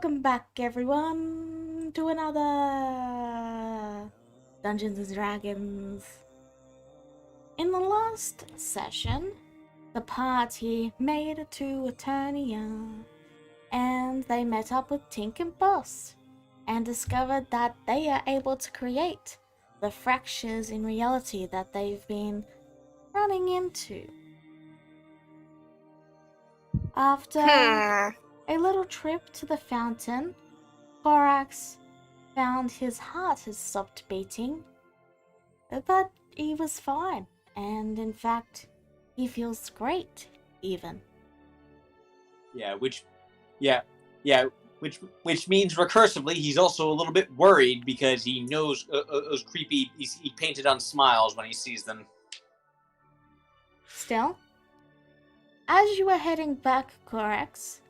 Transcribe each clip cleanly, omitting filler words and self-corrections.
Welcome back, everyone, to another Dungeons and Dragons. In the last session, the party made it to Eternia, and they met up with Tink and Boss, and discovered that they are able to create the fractures in reality that they've been running into. After a little trip to the fountain, Korax found his heart had stopped beating, but he was fine, and in fact, he feels great, even. Which means recursively he's also a little bit worried because he knows those creepy. He painted on smiles when he sees them. Still, as you are heading back, Korax,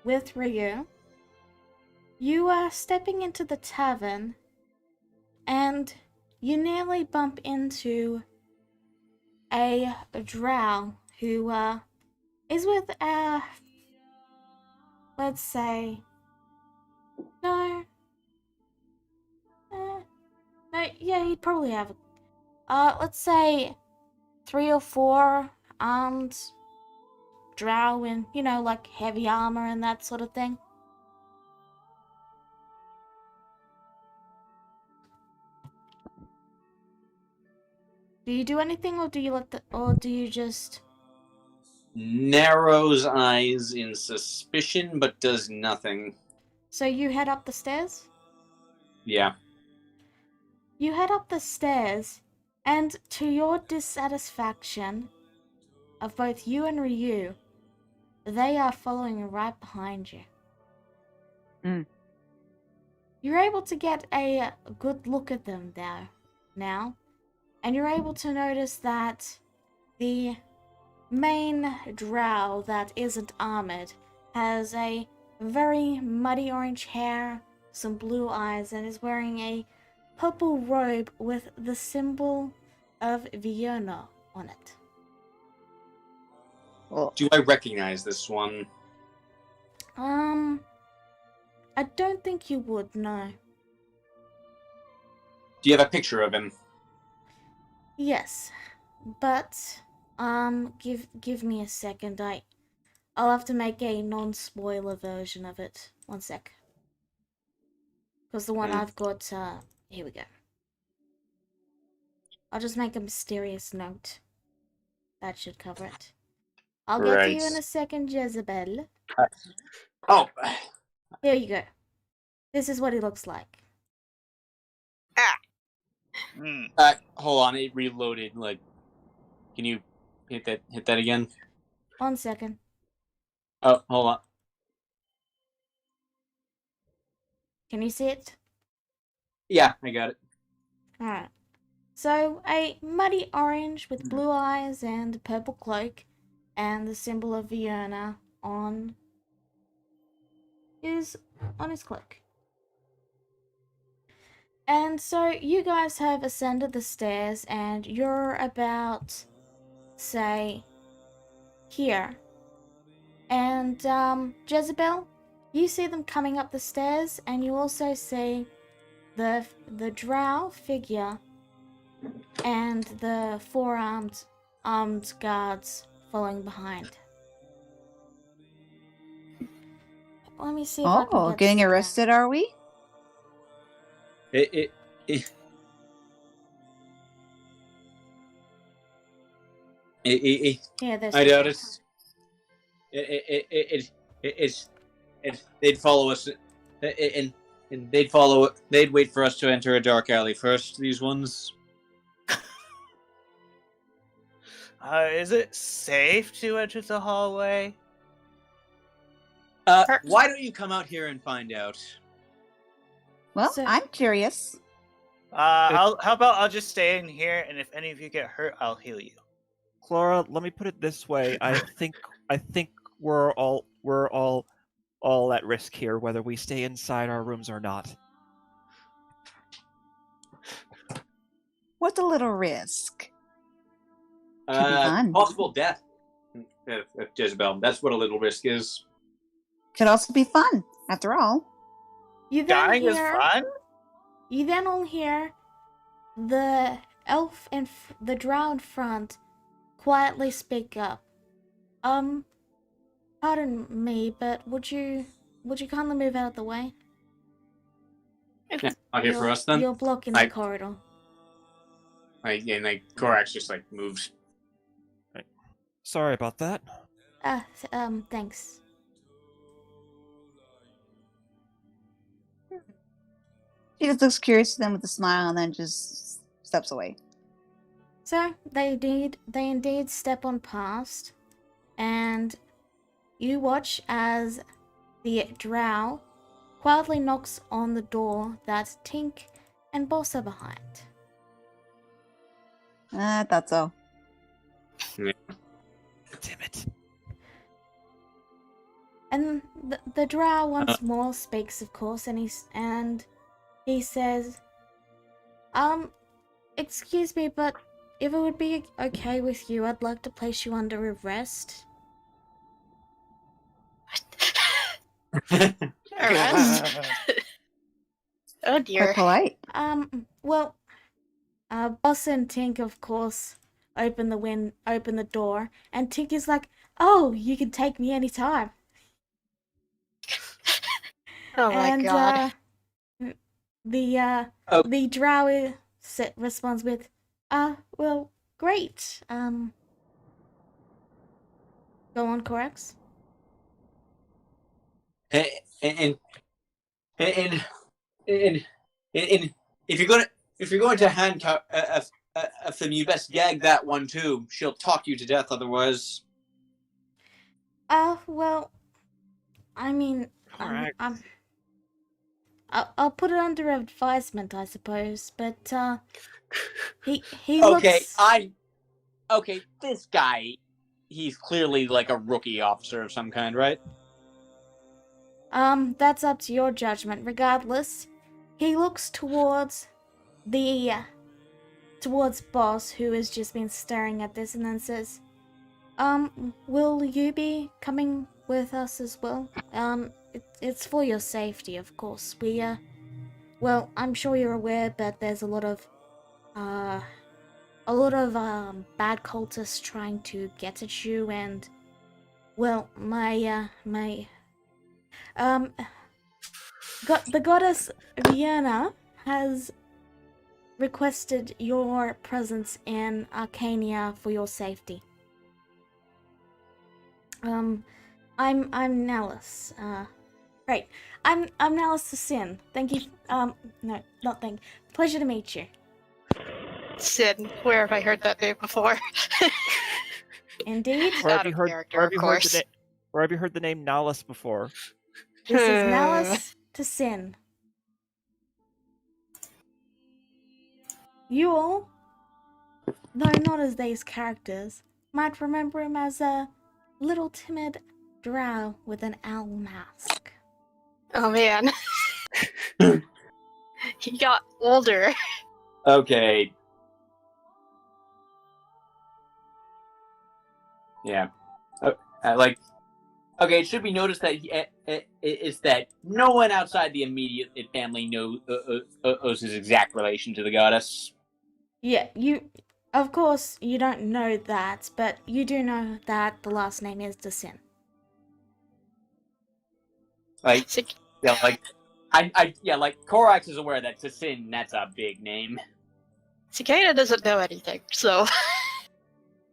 with Ryu, you are stepping into the tavern, and you nearly bump into a drow who is with let's say, he'd probably have let's say 3 or 4 armed drow in, like heavy armor and that sort of thing. Do you do anything, or do you just narrows eyes in suspicion but does nothing? So you head up the stairs? Yeah. You head up the stairs, and to your dissatisfaction of both you and Ryu, they are following right behind you. You're able to get a good look at them there now, and you're able to notice that the main drow that isn't armored has a very muddy orange hair, some blue eyes, and is wearing a purple robe with the symbol of Vienna on it. Do I recognize this one? I don't think you would, no. Do you have a picture of him? Yes, but give me a second. I'll have to make a non-spoiler version of it. One sec. Because the one I've got, here we go. I'll just make a mysterious note. That should cover it. I'll get to you in a second, Jezebel. Here you go. This is what he looks like. Hold on, it reloaded. Like, can you hit that again? 1 second. Oh, hold on. Can you see it? Yeah, I got it. Alright. So, a muddy orange with blue eyes and a purple cloak, and the symbol of Vienna on his cloak. And so you guys have ascended the stairs, and you're about, say, here. And Jezebel, you see them coming up the stairs, and you also see the drow figure and the 4 armed guards following behind. Let me see if I can get getting arrested, are we? Yeah, I doubt it. They'd follow us, and they'd follow it. They'd wait for us to enter a dark alley first. These ones. Is it safe to enter the hallway? Why don't you come out here and find out? Well, I'm curious. How about I'll just stay in here, and if any of you get hurt, I'll heal you. Clara, let me put it this way. I think we're all at risk here, whether we stay inside our rooms or not. What's a little risk? Could be fun. Possible death. Jezebel. That's what a little risk is. Could also be fun, after all. You then Dying is hear, fun? you then all hear the elf and the drow in front quietly speak up. Pardon me, but would you kindly move out of the way? Yeah, not here for us then. You're blocking the corridor. Korax just moves. Right. Sorry about that. Thanks. She just looks curious to them with a smile and then just steps away. So they indeed step on past, and you watch as the drow quietly knocks on the door that Tink and Boss are behind. I thought so. Damn it. And the drow once more speaks, of course, and he says, excuse me, but if it would be okay with you, I'd like to place you under arrest. Arrest? Oh dear. Quite polite. Well, Boss and Tink, of course, open the door, and Tink is like, "Oh, you can take me anytime." Oh my god. The drow responds with, well, great. Go on, Corax. And if you're going to handcuff them, you best gag that one too. She'll talk you to death otherwise. Well, I mean, I'll put it under advisement, I suppose. But he looks. Okay, this guy, he's clearly like a rookie officer of some kind, right? That's up to your judgment. Regardless, he looks towards Boss, who has just been staring at this, and then says, will you be coming with us as well? It's for your safety, of course. Well, I'm sure you're aware, but there's a lot of bad cultists trying to get at you, and, well, the goddess Vienna has requested your presence in Arcania for your safety. I'm Nallus. Right. I'm Nallus the Sin. Thank you. No, not thank. Pleasure to meet you. Sin, where have I heard that name before? Indeed. Where have Out you of heard? character, Where have of you heard course. where have you heard the name Nallus before? This is Nallus to Sin. You all, though not as these characters, might remember him as a little timid drow with an owl mask. Oh man. He got older. Okay. Yeah. Okay, it should be noticed that it's that no one outside the immediate family knows his exact relation to the goddess. Yeah, of course, you don't know that, but you do know that the last name is Desin. Korax is aware that Desin, that's a big name. Cicada doesn't know anything, so.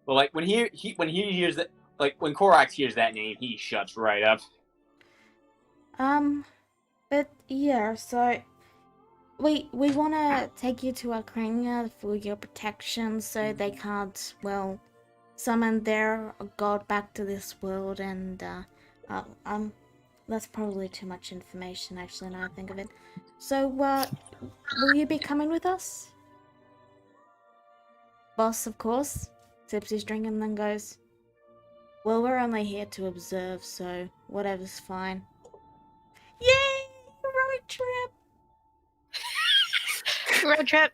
Well, when he hears that, when Korax hears that name, he shuts right up. But yeah, so we want to take you to Arcania for your protection, so they can't, well, summon their god back to this world, and that's probably too much information, actually, now I think of it. So, will you be coming with us? Boss, of course, sips his drink and then goes, well, we're only here to observe, so whatever's fine. Yay! Road trip! Road trip!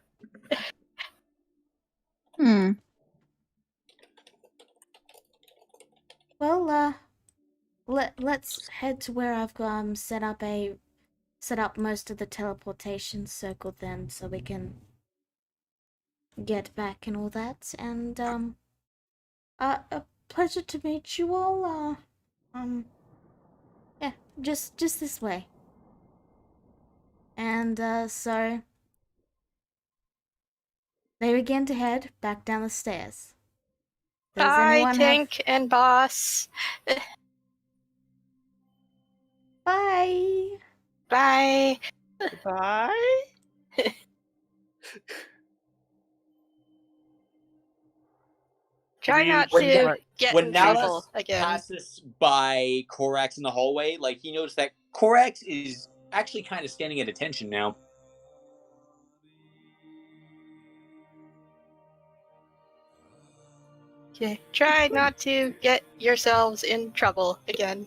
Well, let's head to where I've set up a set up most of the teleportation circle then, so we can get back and all that. And a pleasure to meet you all. Yeah, just this way. And so they begin to head back down the stairs. Does Bye, anyone Tink and Boss. Bye. Bye. Bye. Try you- not when to Nala- get when in Nala trouble again. passes by Korax in the hallway, like he noticed that Korax is actually kind of standing at attention now. Okay. Try not to get yourselves in trouble again.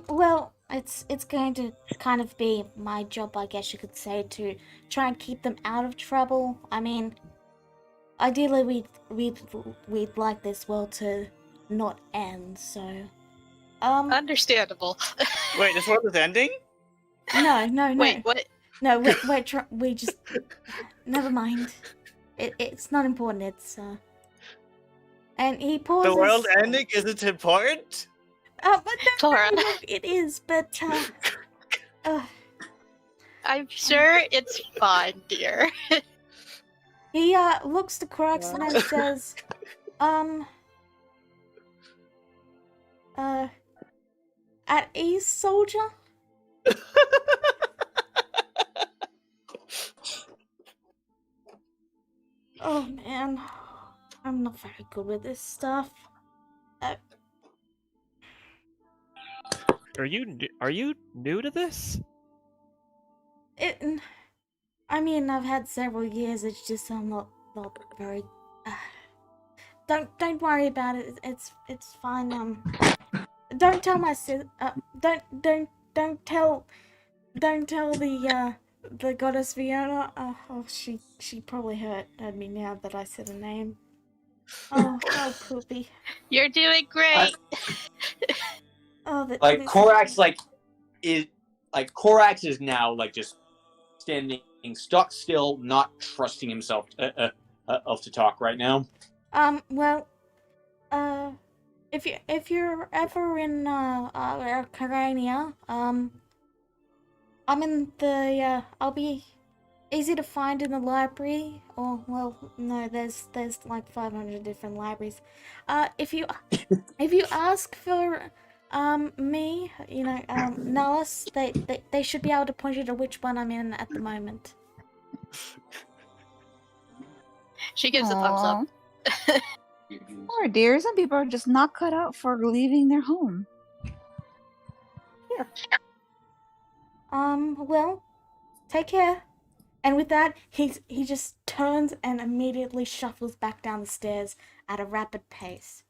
Well, it's going to kind of be my job, I guess you could say, to try and keep them out of trouble. I mean, ideally we'd like this world to not end, so Understandable. Wait, this world is ending? no. Wait, what? No, we just never mind. It's not important. It's and he pauses. The world ending isn't important? But no, Clara. look, it is. But I'm sure it's fine, dear. he looks to Crocs and then says, at ease, soldier. Oh man, I'm not very good with this stuff. Are you new to this? I mean, I've had several years. It's just I'm not very. Don't worry about it. It's fine. Don't tell my sis. Don't tell the goddess Fiona. Oh, she probably heard me now that I said her name. Oh, poopy. You're doing great. Oh, Like Korax, Korax is now like just standing stuck still, not trusting himself to talk right now. Well, if you're ever in Carania, I'm in the I'll be easy to find in the library. Or well, no, there's like 500 different libraries. If you ask for me, Nullis, they should be able to point you to which one I'm in at the moment. She gives a thumbs up. Poor dear, some people are just not cut out for leaving their home. Well, take care. And with that, he just turns and immediately shuffles back down the stairs at a rapid pace.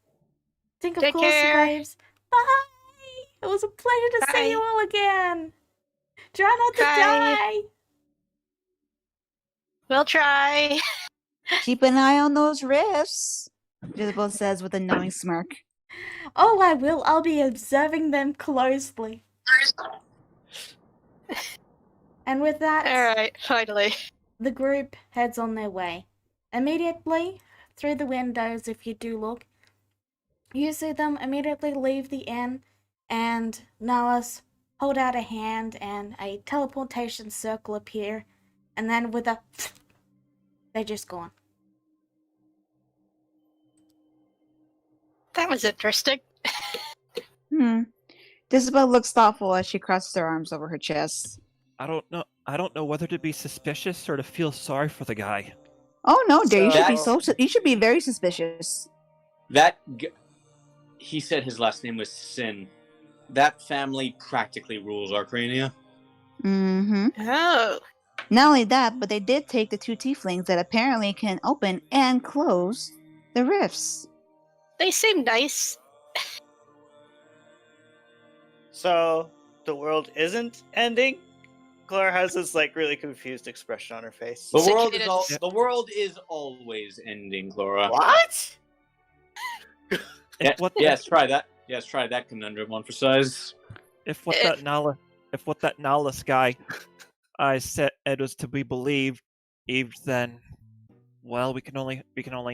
Think of Take course care. waves. Bye! It was a pleasure to see you Bye. all again. Try not to Bye. die. We'll try. Keep an eye on those rifts, Jezebel says with a knowing smirk. Oh, I will. I'll be observing them closely. And with that, Alright, finally. the group heads on their way. Immediately, through the windows, if you do look, you see them immediately leave the inn, and Nalas hold out a hand and a teleportation circle appear, and then with a they're just gone. That was interesting. Jezebel looks thoughtful as she crosses her arms over her chest. I don't know whether to be suspicious or to feel sorry for the guy. Oh no, dear, you should be So- you should be very suspicious. He said his last name was Sin. That family practically rules Arcrania. Mm-hmm. Oh. Not only that, but they did take the two tieflings that apparently can open and close the rifts. They seem nice. So, the world isn't ending? Clara has this, really confused expression on her face. The Cicadas. world is always ending, Clara. What? If what Yes, try that. Yes, try that conundrum on for size. if what that Nala what that Nahus guy I said it was to be believed, then, well, we can only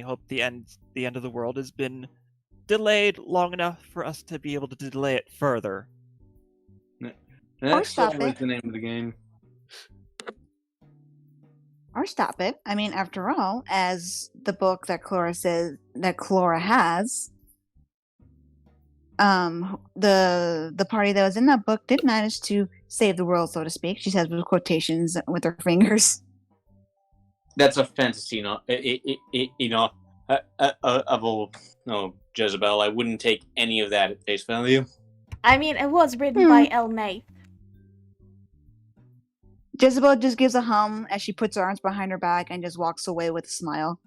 hope the end of the world has been delayed long enough for us to be able to delay it further. That's stop always it. the name of the game. Or stop it. I mean, after all, as the book that Clara says that Clara has, the party that was in that book did manage to save the world, so to speak. She says with quotations with her fingers. That's a fantasy, Jezebel. I wouldn't take any of that at face value. I mean, it was written by El May. Jezebel just gives a hum as she puts her arms behind her back and just walks away with a smile.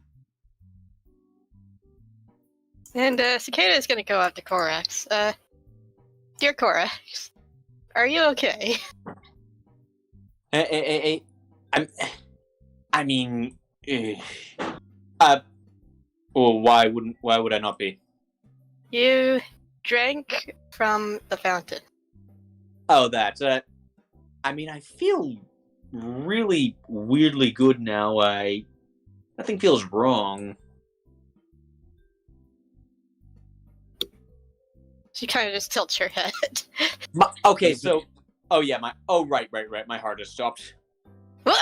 And Cicada is going to go up to Corax. Dear Corax, are you okay? Well, why would I not be? You drank from the fountain. Oh, that. I feel really weirdly good now. Nothing feels wrong. She kind of just tilts her head. Okay, so, right. My heart has stopped. What?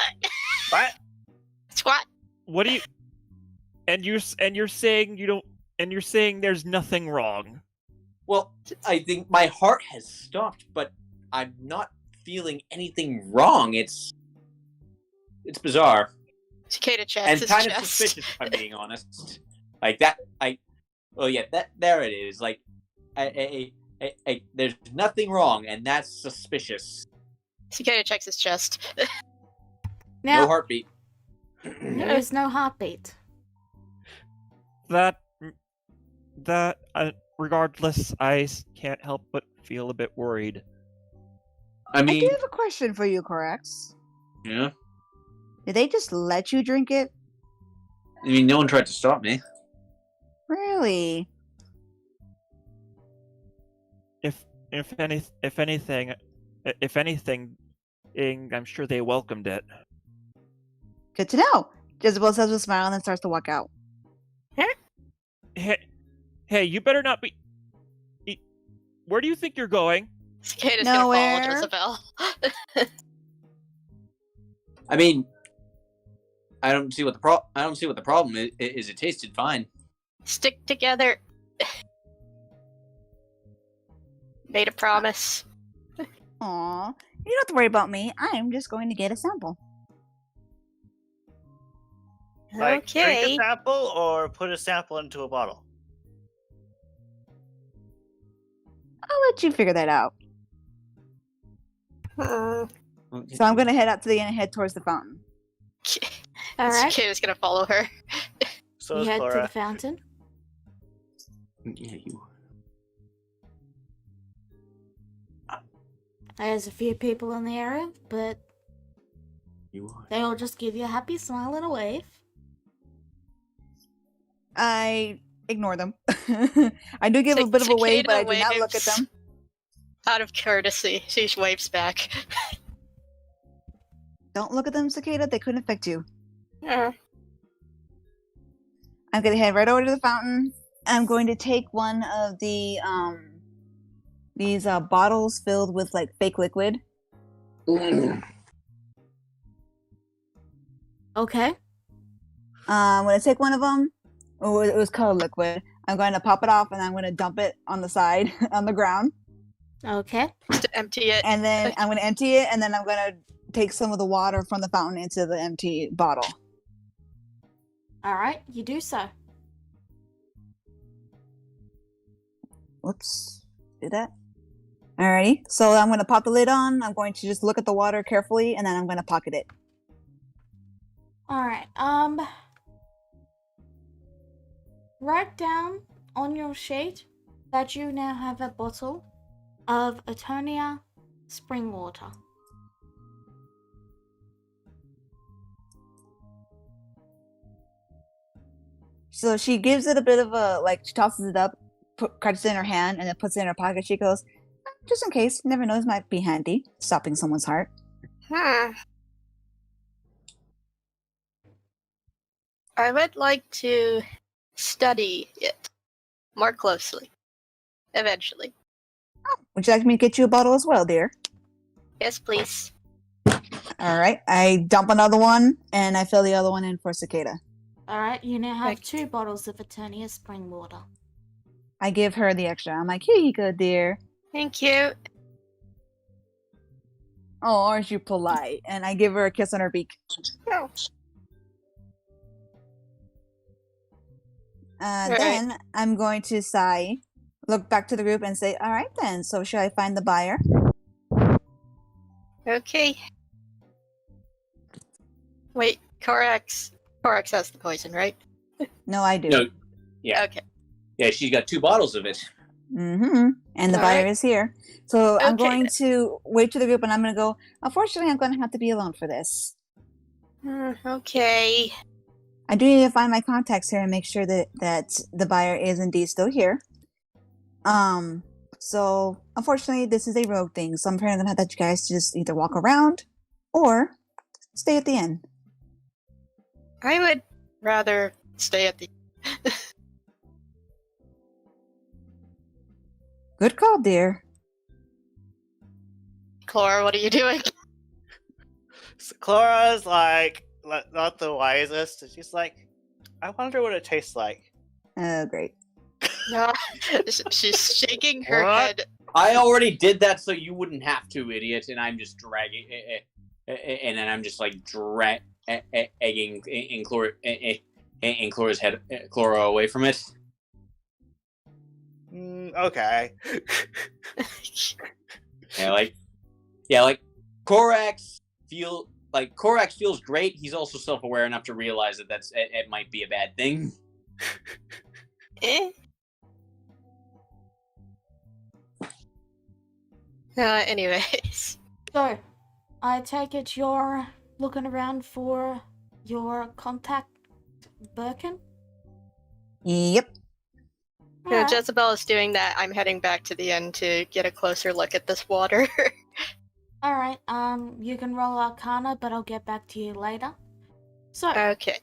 What? Squat. What do you? And you're saying you don't? And you're saying there's nothing wrong? Well, I think my heart has stopped, but I'm not feeling anything wrong. It's bizarre. Cicada checks And his kind of chest. suspicious, if I'm being honest. Like that, there it is. Like, there's nothing wrong, and that's suspicious. Cicada checks his chest. No Now, heartbeat. there is no heartbeat. Regardless, I can't help but feel a bit worried. I I do mean, have a question for you, Corax. yeah. Did they just let you drink it? I mean, no one tried to stop me. Really? If anything, I'm sure they welcomed it. Good to know. Jezebel says with a smile and then starts to walk out. Hey, you better not be. Where do you think you're going? Cicada's Nowhere. gonna follow Jezebel. I mean, I don't see what the problem is. It tasted fine. Stick together. Made a promise. Aw, you don't have to worry about me. I'm just going to get a sample. Like, drink Okay. a sample or put a sample into a bottle? I'll let you figure that out. Hmm. So I'm going to head out to the end and head towards the fountain. All right. Cicada's gonna follow her. So You is head to the Clara. fountain. Yeah, you. There's a few people in the area, but You are. they all just give you a happy smile and a wave. I ignore them. I do give a bit of a wave, but I do not look at them. Out of courtesy, she waves back. Don't look at them, Cicada. They couldn't affect you. Uh, I'm going to head right over to the fountain. I'm going to take one of the these bottles filled with like fake liquid. Okay. I'm going to take one of them. Oh, it was colored liquid. I'm going to pop it off and I'm going to dump it on the side on the ground. Okay. just to empty it. And then I'm going to empty it and then I'm going to take some of the water from the fountain into the empty bottle. All right. You do so. Whoops. Do that. Alrighty. So I'm going to pop the lid on. I'm going to just look at the water carefully and then I'm going to pocket it. All right. Write down on your sheet that you now have a bottle of Eternia spring water. So she gives it a bit of a, like, she tosses it up, catches it in her hand, and then puts it in her pocket. She goes, Just in case, you never know, this might be handy, stopping someone's heart. Hmm. I would like to study it more closely. Eventually. Would you like me to get you a bottle as well, dear? Yes, please. Alright, I dump another one, and I fill the other one in for Cicada. Alright, you now have Thank 2 bottles of Eternia spring water. I give her the extra. I'm like, here you go, dear. Thank you. Oh, aren't you polite? And I give her a kiss on her beak. Oh. Alright. Then I'm going to sigh, look back to the group, and say, alright then, so shall I find the buyer? Okay. Wait, Corax has the poison, right? No, I do. No. Yeah. Okay. Yeah, she's got 2 bottles of it. Mm-hmm. And the buyer Alright. is here. So I'm Okay, going then. to wait to the group, and I'm going to go, unfortunately, I'm going to have to be alone for this. Okay. I do need to find my contacts here and make sure that the buyer is indeed still here. So unfortunately, this is a rogue thing, so I'm probably gonna have that you guys just either walk around or stay at the inn. I would rather stay at the. Good call, dear. Clara, what are you doing? So Clara's like not the wisest, and she's like, I wonder what it tastes like. Oh, great. No, she's shaking her What? head. I already did that so you wouldn't have to, idiot, and I'm just dragging... and then I'm just, like, egging in Clara's head, Clara away from it. Okay. Like Korax feels great. He's also self-aware enough to realize that it might be a bad thing. Eh? Anyways. So, I take it you're looking around for your contact, Birkin? Yep. No, Alright. Jezebel is doing that. I'm heading back to the inn to get a closer look at this water. Alright, you can roll Arcana, but I'll get back to you later. So, Okay.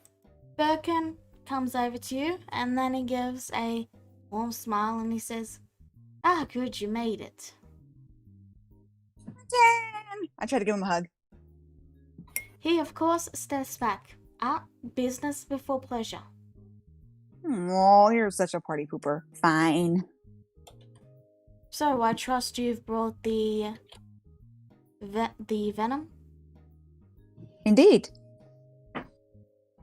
Birkin comes over to you, and then he gives a warm smile, and he says, "Ah, good, you made it." Jen! I try to give him a hug. He, of course, steps back. Business before pleasure. Oh, you're such a party pooper. Fine. So, I trust you've brought the venom? Indeed.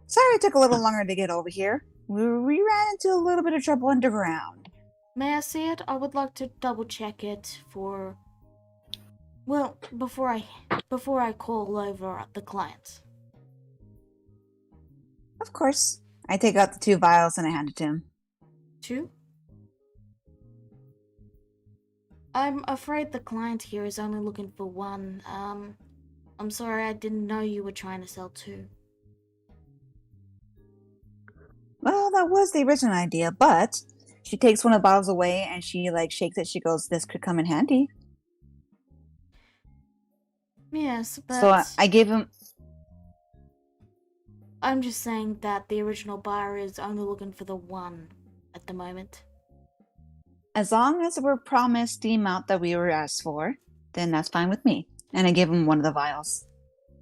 Sorry it took a little longer to get over here. We ran into a little bit of trouble underground. May I see it? I would like to double check it for... Well, before I call over the client. Of course. I take out the 2 vials and I hand it to him. 2? I'm afraid the client here is only looking for 1. I'm sorry, I didn't know you were trying to sell 2. Well, that was the original idea, but she takes one of the bottles away and she shakes it. She goes, "This could come in handy." Yes, but... So I give him. I'm just saying that the original buyer is only looking for the 1 at the moment. As long as we're promised the amount that we were asked for, then that's fine with me. And I give him one of the vials.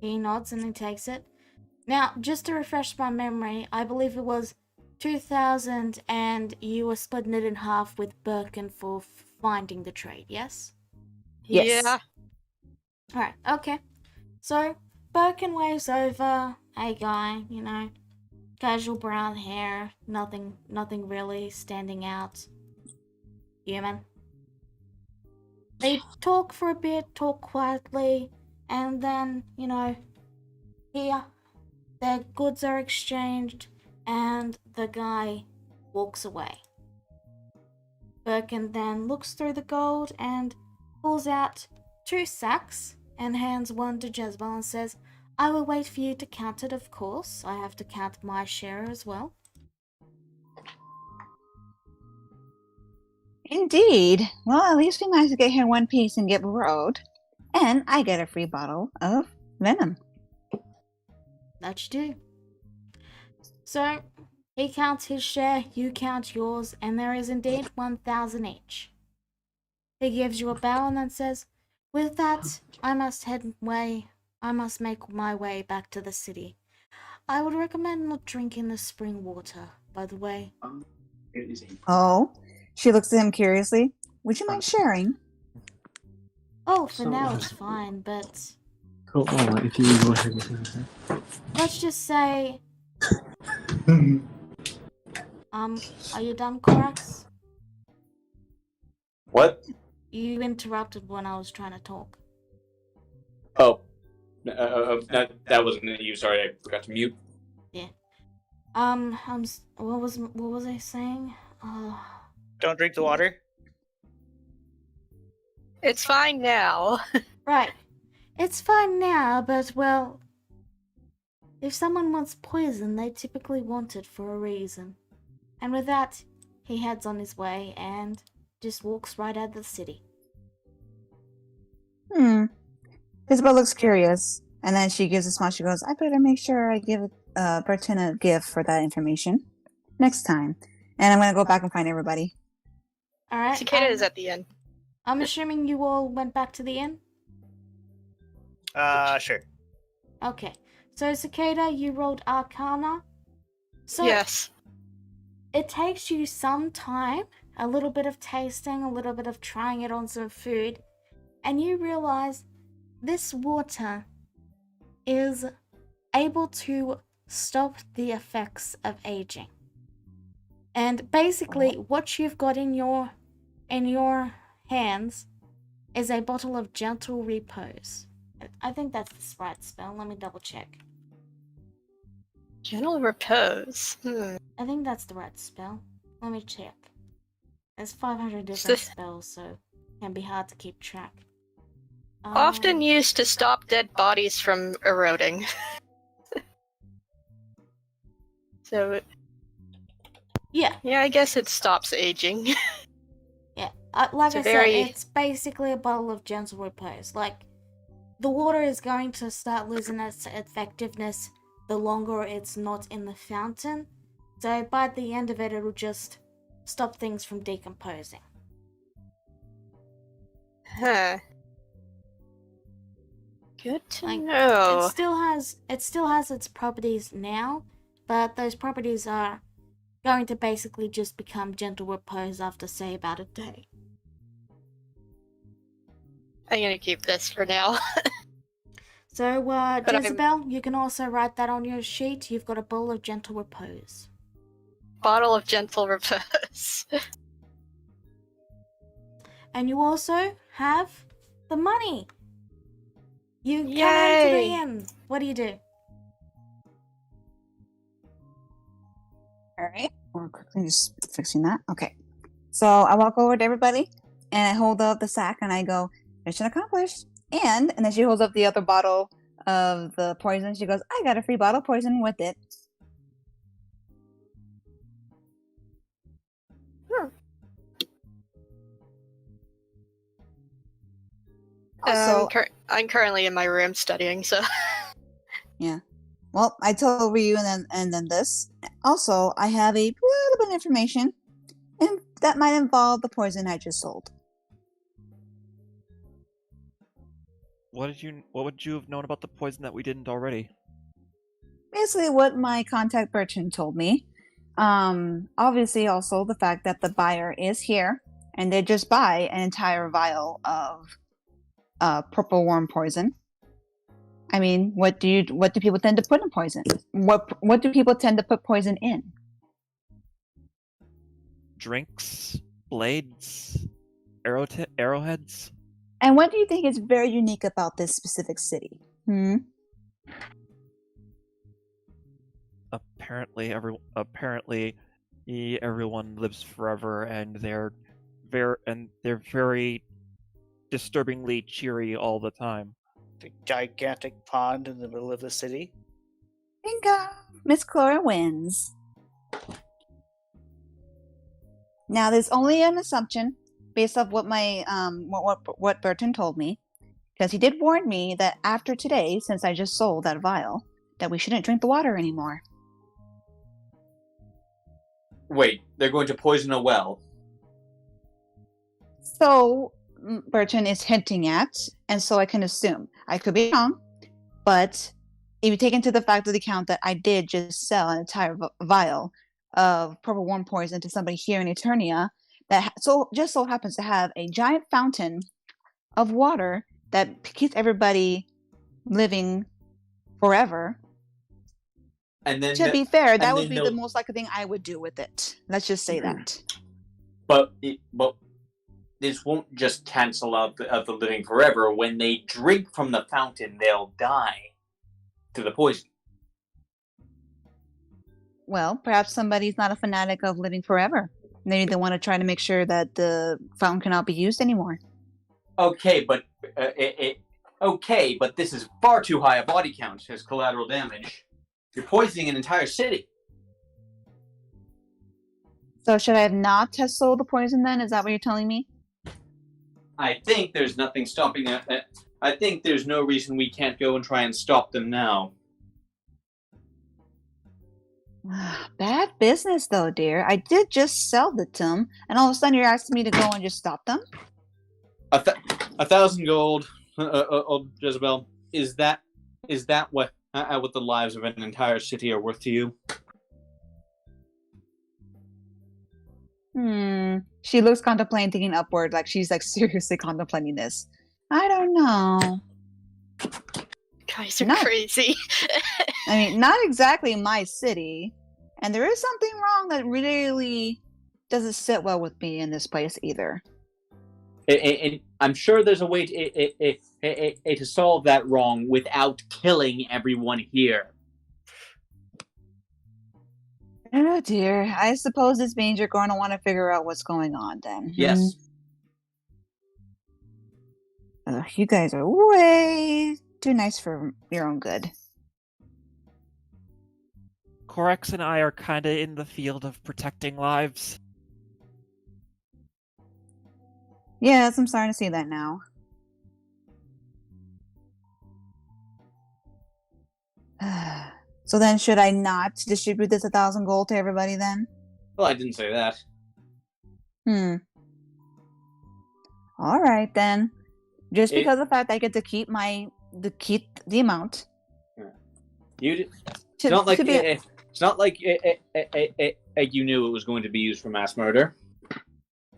He nods and he takes it. Now, just to refresh my memory, I believe it was 2,000 and you were splitting it in half with Birkin for finding the trade, yes? Yes. Yeah. Alright, okay. So, Birkin waves over. Hey guy, casual brown hair, nothing really standing out. Human. They talk for a bit, talk quietly, and then, here, their goods are exchanged, and the guy walks away. Birkin then looks through the gold and pulls out 2 sacks and hands one to Jezebel and says, "I will wait for you to count it, of course. I have to count my share as well." Indeed. Well, at least we managed to get here in one piece and get road. And I get a free bottle of venom. That you do. So, he counts his share, you count yours, and there is indeed 1,000 each. He gives you a bow and then says, "With that, I must make my way back to the city. I would recommend not drinking the spring water, by the way." Oh, she looks at him curiously. Would you mind sharing? Oh, for now it's fine, but if you go ahead. let's just say, are you done, Corax? What? You interrupted when I was trying to talk. Oh, that wasn't you. Sorry, I forgot to mute. Yeah. What was I saying? Don't drink the water. It's fine now. Right. It's fine now, but well, if someone wants poison, they typically want it for a reason. And with that, he heads on his way and just walks right out of the city. Isabel looks curious, and then she gives a smile. She goes, I better make sure I give Bertin a gift for that information next time. And I'm going to go back and find everybody. Alright. Cicada is at the end. I'm assuming you all went back to the inn? Sure. Okay. So, Cicada, you rolled Arcana. So, Yes. it takes you some time, a little bit of tasting, a little bit of trying it on some food, and you realize this water is able to stop the effects of aging. And basically, what you've got in your hands is a bottle of Gentle Repose. I think that's the right spell. Let me double check. Gentle Repose. I think that's the right spell. Let me check. There's 500 different This- spells, so it can be hard to keep track. Often used to stop dead bodies from eroding. So, Yeah, I guess it stops aging. yeah. Like I It's a very- said, it's basically a bottle of Gentle Repose. Like, the water is going to start losing its effectiveness the longer it's not in the fountain. So by the end of it, it'll just stop things from decomposing. Huh. Good to Like, know. It still has its properties now, but those properties are going to basically just become Gentle Repose after, say, about a day. I'm gonna keep this for now. So, But I'm- Jezebel, you can also write that on your sheet. You've got a bowl of Gentle Repose. Bottle of Gentle Repose. And you also have the money. You come into the Yay! inn. What do you do? All right. We're quickly just fixing that. Okay. So I walk over to everybody and I hold up the sack and I go, mission accomplished. And then she holds up the other bottle of the poison. She goes, I got a free bottle of poison with it. Also, I'm currently in my room studying, so well, I told you and then this. Also, I have a little bit of information, and that might involve the poison I just sold. What would you have known about the poison that we didn't already? Basically, what my contact Bertrand told me. Obviously, also the fact that the buyer is here, and they just buy an entire vial of purple worm poison. I mean, what do people tend to put in poison? What do people tend to put poison in? Drinks, blades, arrowheads. And what do you think is very unique about this specific city? Apparently, everyone lives forever, and they're very disturbingly cheery all the time. The gigantic pond in the middle of the city. Bingo! Miss Clara wins. Now, there's only an assumption based off what my what Burton told me, because he did warn me that after today, since I just sold that vial, that we shouldn't drink the water anymore. Wait, they're going to poison a well. So Burton is hinting at, and so I can assume. I could be wrong, but if you take into the fact of the account that I did just sell an entire vial of purple worm poison to somebody here in Eternia that just so happens to have a giant fountain of water that keeps everybody living forever. And then To be fair, that and would then be they'll- the most likely thing I would do with it. Let's just say that. But this won't just cancel out of the living forever. When they drink from the fountain, they'll die to the poison. Well, perhaps somebody's not a fanatic of living forever. Maybe they want to try to make sure that the fountain cannot be used anymore. Okay, but this is far too high a body count as collateral damage. You're poisoning an entire city. So should I have not have sold the poison then? Is that what you're telling me? I think there's nothing stopping it. I think there's no reason we can't go and try and stop them now. Bad business though, dear. I did just sell the to them, and all of a sudden you're asking me to go and just stop them? 1,000 gold, old Jezebel. Is that what the lives of an entire city are worth to you? She looks contemplating upward, like she's like seriously contemplating this. I don't know. Guys are Not- crazy. I mean, not exactly my city, and there is something wrong that really doesn't sit well with me in this place either. And I'm sure there's a way to solve that wrong without killing everyone here. Oh dear. I suppose this means you're going to want to figure out what's going on then. Yes. You guys are way too nice for your own good. Corex and I are kind of in the field of protecting lives. Yes, I'm starting to see that now. So then should I not distribute this 1,000 gold to everybody then? Well, I didn't say that. Alright then. Just It- because of the fact I get to keep the amount. It's not like you knew it was going to be used for mass murder.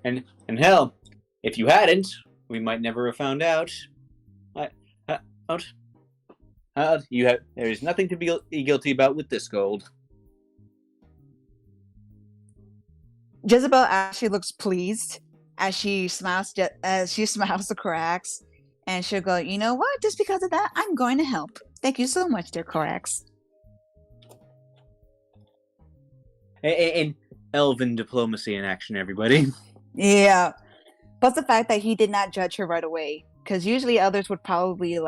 And hell, if you hadn't, we might never have found out. There is nothing to be guilty about with this gold. Jezebel actually looks pleased as she smiles to Corax, and she'll go, you know what? Just because of that, I'm going to help. Thank you so much, dear Corax. And elven diplomacy in action, everybody. Yeah. Plus the fact that he did not judge her right away, because usually others would probably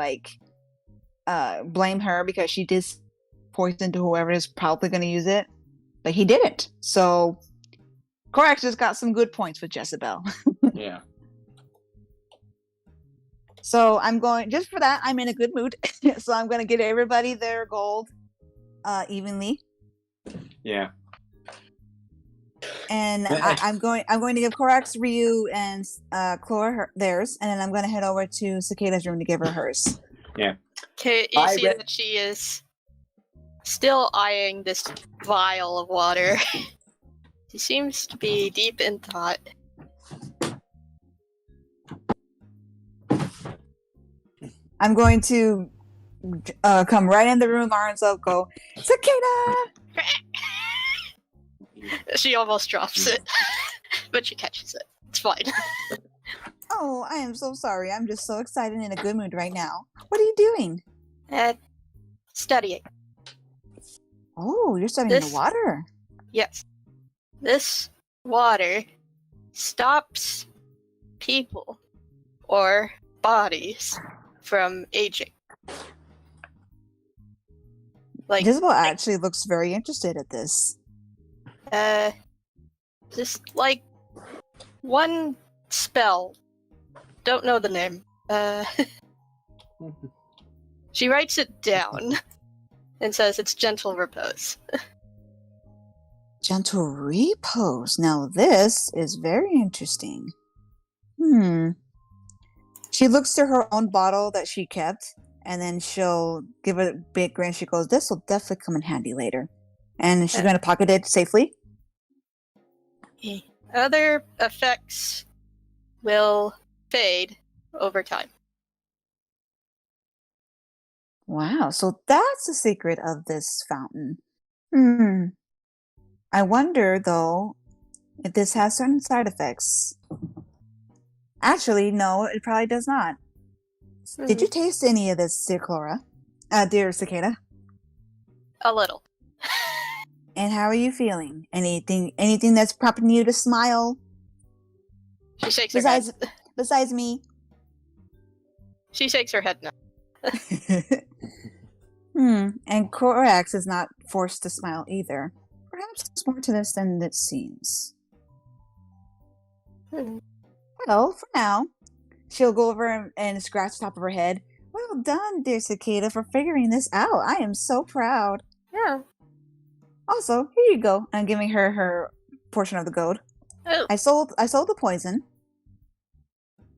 blame her because she did poison to whoever is probably going to use it, but he didn't. So Corax just got some good points with Jezebel. Yeah. So I'm going, just for that, I'm in a good mood. So I'm going to give everybody their gold evenly. Yeah. And I'm going to give Corax, Ryu, and Clara theirs, and then I'm going to head over to Cicada's room to give her hers. Yeah. Okay, you see that she is still eyeing this vial of water. She seems to be deep in thought. I'm going to come right in the room, arms up, go, Cicada! She almost drops it, but she catches it. It's fine. Oh, I am so sorry. I'm just so excited and in a good mood right now. What are you doing? Studying. Oh, you're studying This- the water. Yes. This water stops people or bodies from aging. Like, Jezebel actually looks very interested at this. just like one spell. Don't know the name. She writes it down and says it's gentle repose. Gentle repose. Now this is very interesting. She looks to her own bottle that she kept, and then she'll give it a big grin. She goes, "This will definitely come in handy later." And she's going to pocket it safely. Other effects will fade over time. Wow, so that's the secret of this fountain. I wonder, though, if this has certain side effects. Actually, no, it probably does not. Did you taste any of this, dear Clara? Dear Cicada? A little. And how are you feeling? Anything that's prompting you to smile? She shakes her head. Besides me. She shakes her head no. And Corax is not forced to smile either. Perhaps there's more to this than it seems. Well, for now, she'll go over and scratch the top of her head. Well done, dear Cicada, for figuring this out. I am so proud. Yeah. Also, here you go. I'm giving her portion of the gold. Oh. I sold the poison.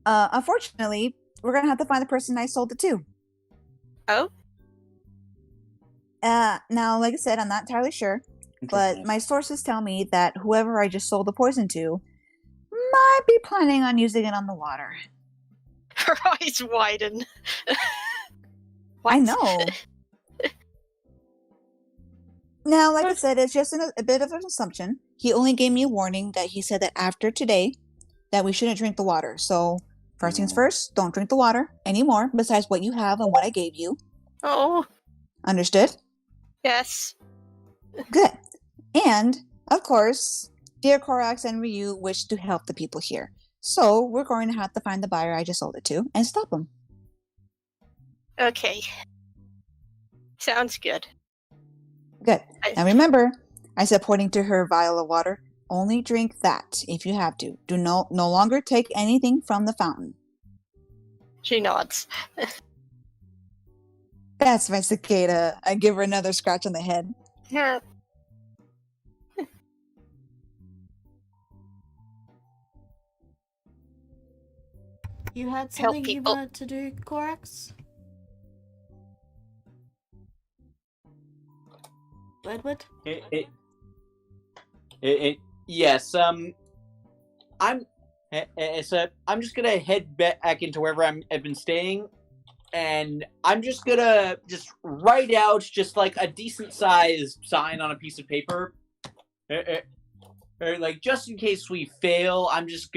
Unfortunately, we're gonna have to find the person I sold it to. Oh? Now, like I said, I'm not entirely sure, but my sources tell me that whoever I just sold the poison to might be planning on using it on the water. Her eyes widen. I know. Now, like I said, it's just a bit of an assumption. He only gave me a warning that he said that after today, that we shouldn't drink the water. So, first things first, don't drink the water anymore besides what you have and what I gave you. Oh. Understood? Yes. Good. And, of course, dear Korax and Ryu wish to help the people here. So, we're going to have to find the buyer I just sold it to and stop him. Okay. Sounds good. Good. Now remember, I said, pointing to her vial of water, only drink that if you have to. Do no longer take anything from the fountain. She nods. That's my Cicada. I give her another scratch on the head. Yeah. You had Help something you people. wanted to do, Corax? Edward? Yes. I'm just gonna head back into wherever I've been staying, and I'm just gonna write out just like a decent sized sign on a piece of paper, or like just in case we fail. I'm just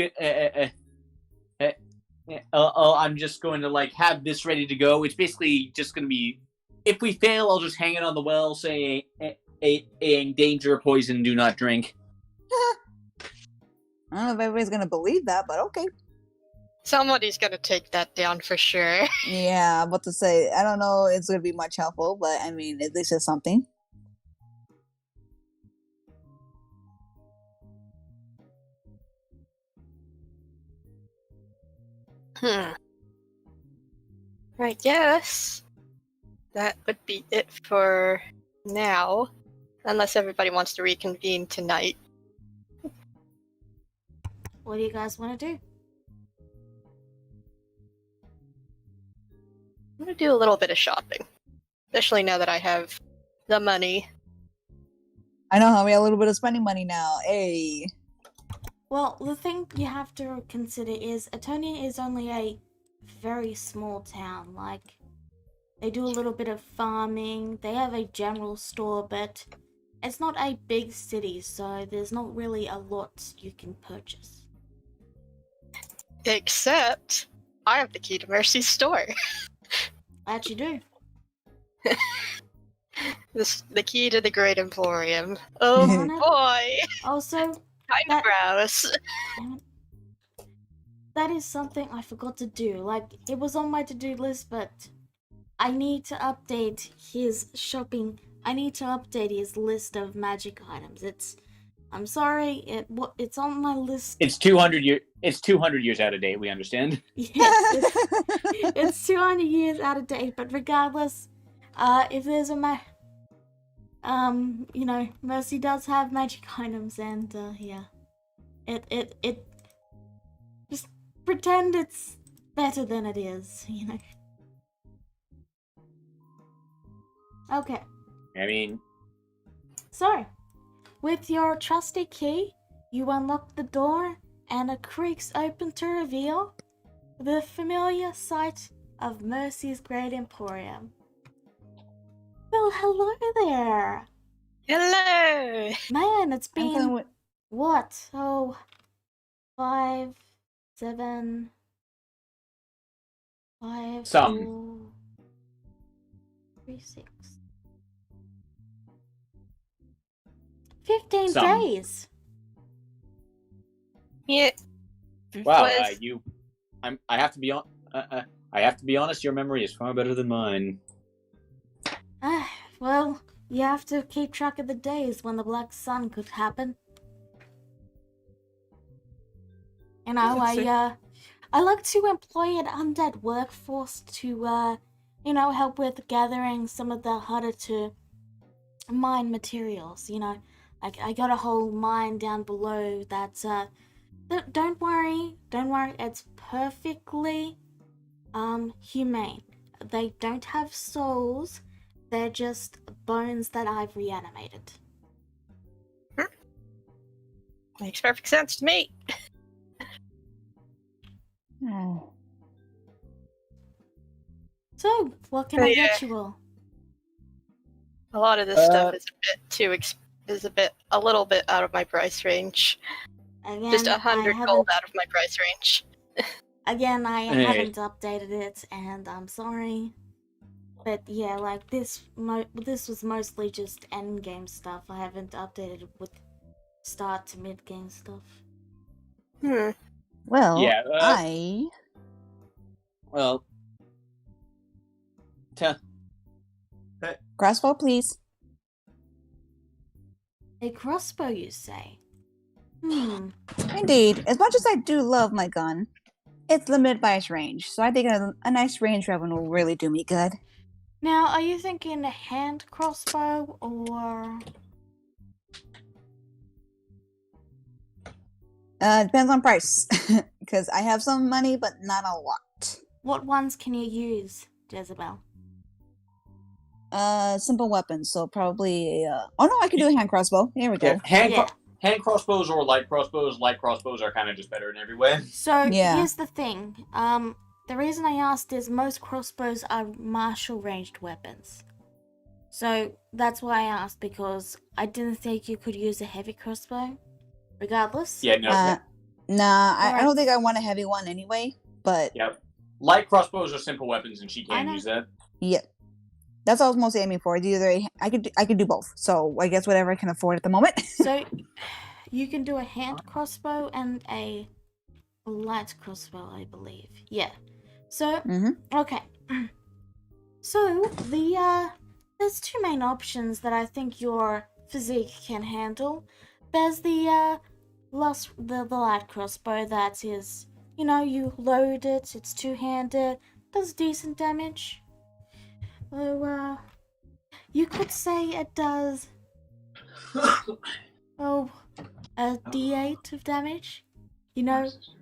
I'm just going to like have this ready to go. It's basically just gonna be, if we fail, I'll just hang it on the well saying, danger, poison, do not drink. I don't know if everybody's going to believe that, but okay. Somebody's gonna take that down for sure. Yeah, I'm about to say, I don't know it's going to be much helpful, but I mean, at least it's something. I guess that would be it for now, unless everybody wants to reconvene tonight. What do you guys want to do? I'm gonna do a little bit of shopping, especially now that I have the money. I know how we have a little bit of spending money now. Hey. Well, the thing you have to consider is Etonia is only a very small town. Like, they do a little bit of farming, they have a general store, but it's not a big city, so there's not really a lot you can purchase. Except, I have the key to Mercy's store. I actually do. The key to the Great Emporium. Oh boy! Also, Kind of gross. That is something I forgot to do. Like, it was on my to-do list, but I need to update his shopping. I need to update his list of magic items. I'm sorry. It's on my list. It's 200 year. It's 200 years out of date. We understand. Yes, it's 200 years out of date. But regardless, if there's a Mercy does have magic items, and yeah, it just pretend it's better than it is, Okay. I mean, So, with your trusty key, you unlock the door and it creaks open to reveal the familiar sight of Mercy's Great Emporium. Well, hello there! Hello! Man, it's I'm been, going with what? Oh, 5, 7, 5, Some. 4, 3, 6. 15 Some. days! Yeah, wow. Was- I have to be on. I have to be honest. Your memory is far better than mine. Well, you have to keep track of the days when the Black Sun could happen. I like to employ an undead workforce to, help with gathering some of the harder to mine materials, I got a whole mine down below that, don't worry, it's perfectly, humane. They don't have souls, they're just bones that I've reanimated. makes perfect sense to me. Oh. So, what can I get you all? A lot of this stuff is a little bit out of my price range. Again, Just 100 gold out of my price range. Again, I Hey. haven't updated it, and I'm sorry. But yeah, like this was mostly just end game stuff. I haven't updated it with start to mid game stuff. Well, Yeah, Well, Crossbow, please. A crossbow, you say? Indeed. As much as I do love my gun, it's limited by its range, so I think a nice range weapon will really do me good. Now, are you thinking a hand crossbow or? Depends on price, because I have some money, but not a lot. What ones can you use, Jezebel? Simple weapons, so probably oh no, I can do a hand crossbow. Here we go. hand crossbows or light crossbows. Light crossbows are kind of just better in every way. So Yeah. here's the thing. The reason I asked is most crossbows are martial ranged weapons. So that's why I asked, because I didn't think you could use a heavy crossbow. Regardless. Yeah, no. Nah, I Alright. don't think I want a heavy one anyway. But Yep. Light crossbows are simple weapons, and she I can know. use that. yeah, that's what I was mostly aiming for. I could do both. So I guess whatever I can afford at the moment. So you can do a hand crossbow and a light crossbow, I believe. Yeah. So okay. So there's two main options that I think your physique can handle. There's the light crossbow that is, you load it, it's two-handed, does decent damage. So you could say it does a D8 of damage.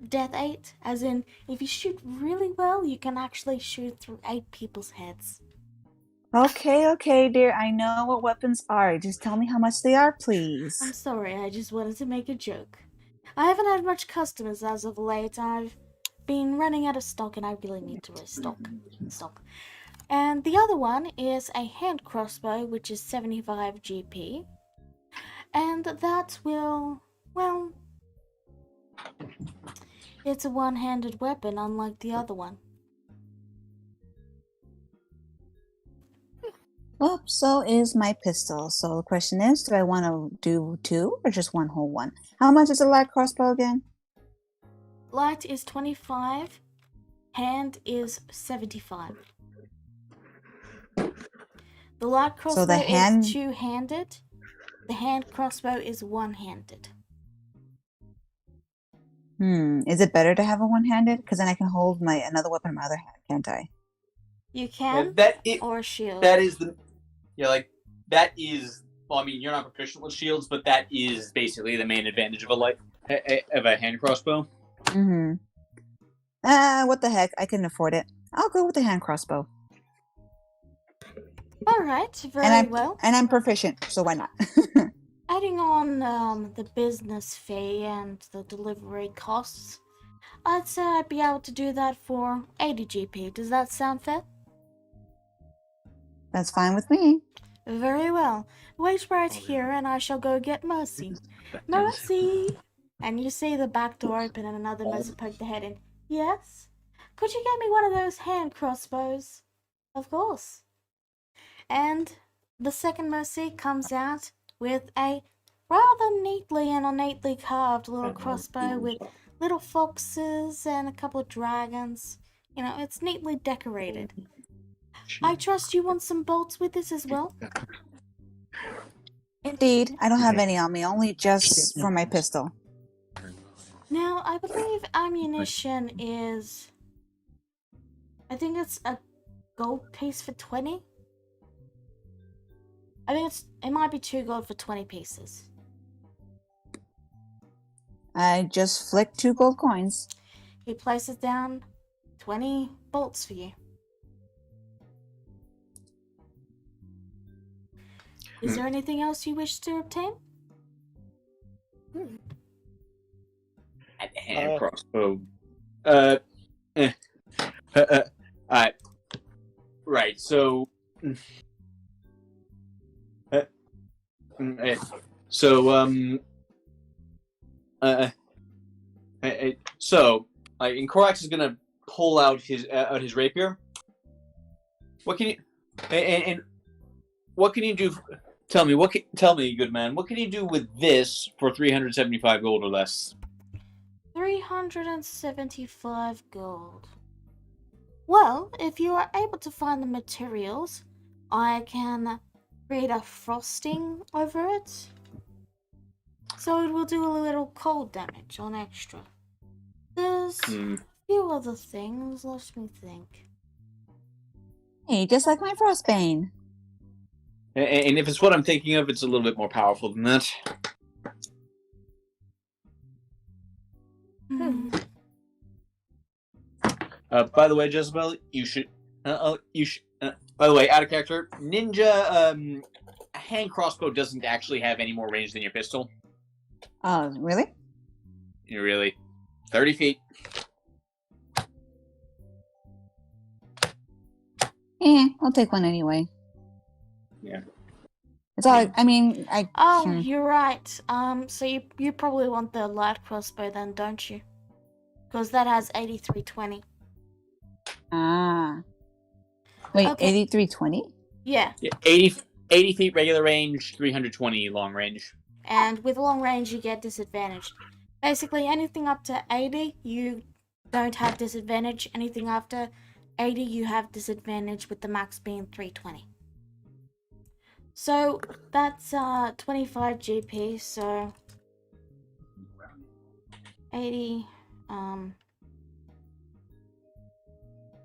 Death 8, as in, if you shoot really well, you can actually shoot through 8 people's heads. Okay, dear. I know what weapons are. Just tell me how much they are, please. I'm sorry, I just wanted to make a joke. I haven't had much customers as of late. I've been running out of stock and I really need to restock. And the other one is a hand crossbow, which is 75 GP. And that will, well, it's a one-handed weapon, unlike the other one. Well, so is my pistol. So the question is, do I want to do 2 or just one whole one? How much is a light crossbow again? Light is 25, hand is 75. The light crossbow hand- is two-handed, The hand crossbow is one-handed. Is it better to have a one-handed? Because then I can hold another weapon in my other hand, can't I? You can, or shield. That is that is. Well, I mean, you're not proficient with shields, but that is basically the main advantage of a hand crossbow. Mm-hmm. What the heck? I can afford it. I'll go with the hand crossbow. All right, very well. And I'm proficient, so why not? Adding on the business fee and the delivery costs, I'd say I'd be able to do that for 80 GP. Does that sound fair? That's fine with me. Very well. Wait right here and I shall go get Mercy. Mercy! And you see the back door open and another Mercy poke the head in. Yes? Could you get me one of those hand crossbows? Of course. And the second Mercy comes out with a rather neatly and ornately carved little crossbow with little foxes and a couple of dragons. You know, it's neatly decorated. I trust you want some bolts with this as well? Indeed. I don't have any on me, only just for my pistol. Now, I believe ammunition is... I think it's a gold piece for 20? I think it might be 2 gold for 20 pieces. I just flicked 2 gold coins. He places down 20 bolts for you. Is there anything else you wish to obtain? At the hand crossbow. Right, so... and Korax is gonna pull out his rapier. What can you... And what can you do... Tell me, good man, what can you do with this for 375 gold or less? 375 gold. Well, if you are able to find the materials, I can create a frosting over it. So it will do a little cold damage on extra. There's a few other things, let me think. Hey, just like my frostbane. And if it's what I'm thinking of, it's a little bit more powerful than that. By the way, Jezebel, you should. By the way, out of character, ninja hand crossbow doesn't actually have any more range than your pistol. Really? Really, 30 feet. I'll take one anyway. Yeah. It's all. You're right. So you probably want the light crossbow then, don't you? Because that has 8320. Wait, Okay. 8320? Yeah. 80 feet regular range, 320 long range. And with long range, you get disadvantaged. Basically, anything up to 80, you don't have disadvantage. Anything after 80, you have disadvantage, with the max being 320. So that's 25 GP. So 80.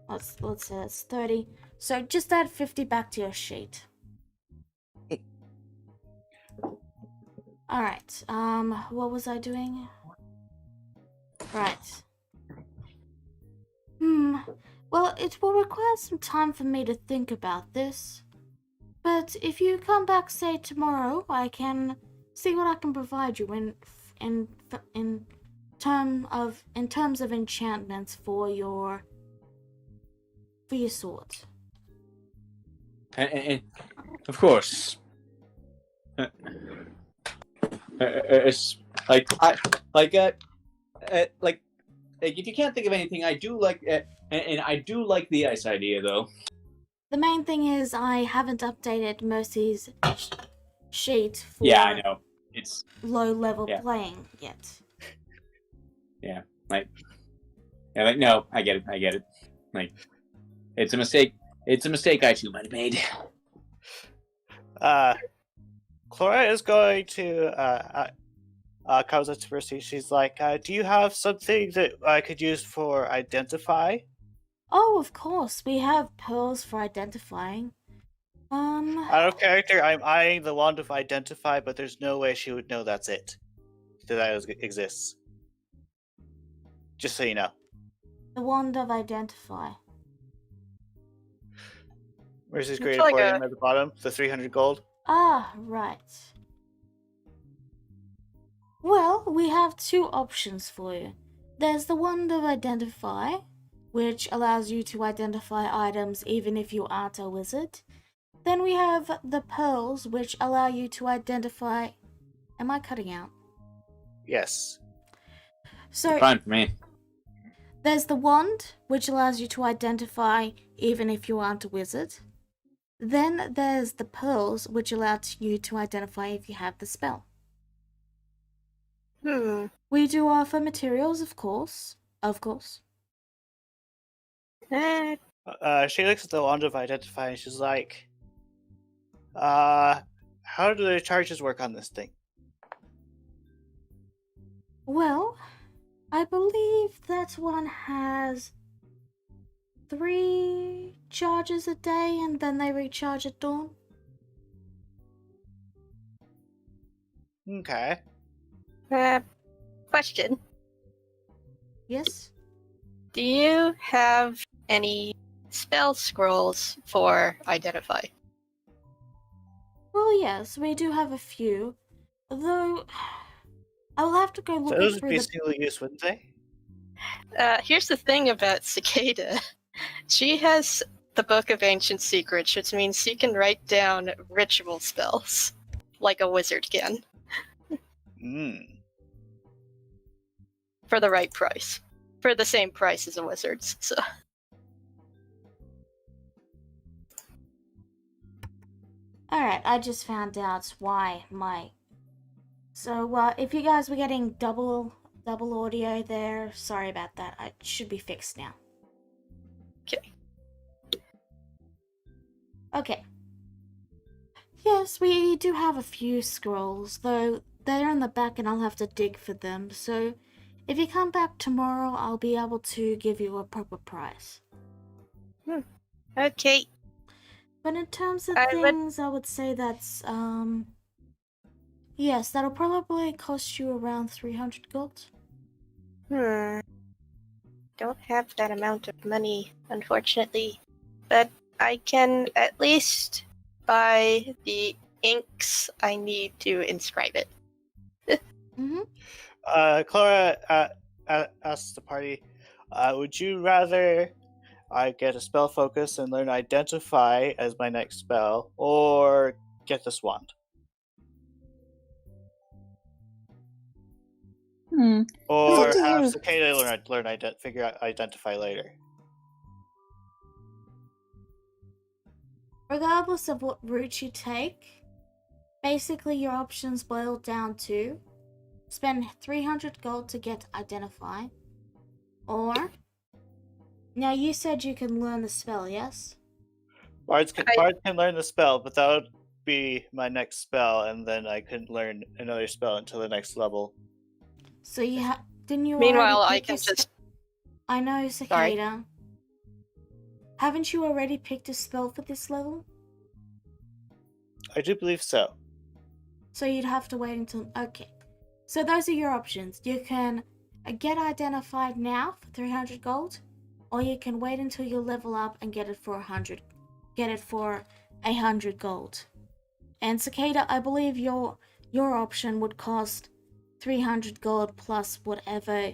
Let's say it's 30. So just add 50 back to your sheet. All right. What was I doing? Right. Well, it will require some time for me to think about this. But if you come back, say tomorrow, I can see what I can provide you in terms of enchantments for your sword. And of course, if you can't think of anything, I do like, and I do like the ice idea though. The main thing is I haven't updated Mercy's sheet for I know it's low level playing yet. No, I get it. Like, it's a mistake. It's a mistake I too might have made. Clara is going to comes up to Percy. She's like, "Do you have something that I could use for identify?" Oh, of course, we have pearls for identifying. Out of character, I'm eyeing the wand of identify, but there's no way she would know that's it. That exists. Just so you know. The wand of identify. Where's his It's great like Emporium at the bottom? The 300 gold? Ah, right. Well, we have two options for you. There's the wand of identify, which allows you to identify items even if you aren't a wizard. Then we have the pearls, which allow you to identify... Am I cutting out? Yes. So, Fine for me. there's the wand, which allows you to identify even if you aren't a wizard. Then there's the pearls, which allow you to identify if you have the spell. We do offer materials, of course. Of course. She looks at the wand of identify and she's like, how do the charges work on this thing? Well, I believe that one has 3 charges a day and then they recharge at dawn. Okay. Question. Yes? Do you have any spell scrolls for identify? Well, yes, we do have a few. Though, I will have to go So looking those would through be the... single use, wouldn't they? Here's the thing about Cicada. She has the Book of Ancient Secrets, which means she can write down ritual spells, like a wizard can, for the right price. For the same price as a wizard's, so... Alright, I just found out why my... So, if you guys were getting double audio there, sorry about that. It should be fixed now. Okay. Okay. Yes, we do have a few scrolls, though they're in the back and I'll have to dig for them, so if you come back tomorrow, I'll be able to give you a proper price. Okay. But in terms of I would say that's, yes, that'll probably cost you around 300 gold. Don't have that amount of money, unfortunately. But I can at least buy the inks I need to inscribe it. Clara asks the party, would you rather I get a spell focus and learn identify as my next spell, or get this wand? Or It's up to have you. Cicada figure out identify later? Regardless of what route you take, basically your options boil down to spend 300 gold to get identify, or... Now, you said you can learn the spell, yes? Bards can learn the spell, but that would be my next spell, and then I couldn't learn another spell until the next level. So you didn't you Meanwhile, already I pick can a just... I know, Cicada. Haven't you already picked a spell for this level? I do believe so. So you'd have to wait until... Okay. So those are your options. You can get identified now for 300 gold, or you can wait until you level up and get it for 100. Get it for 100 gold. And Cicada, I believe your option would cost 300 gold plus whatever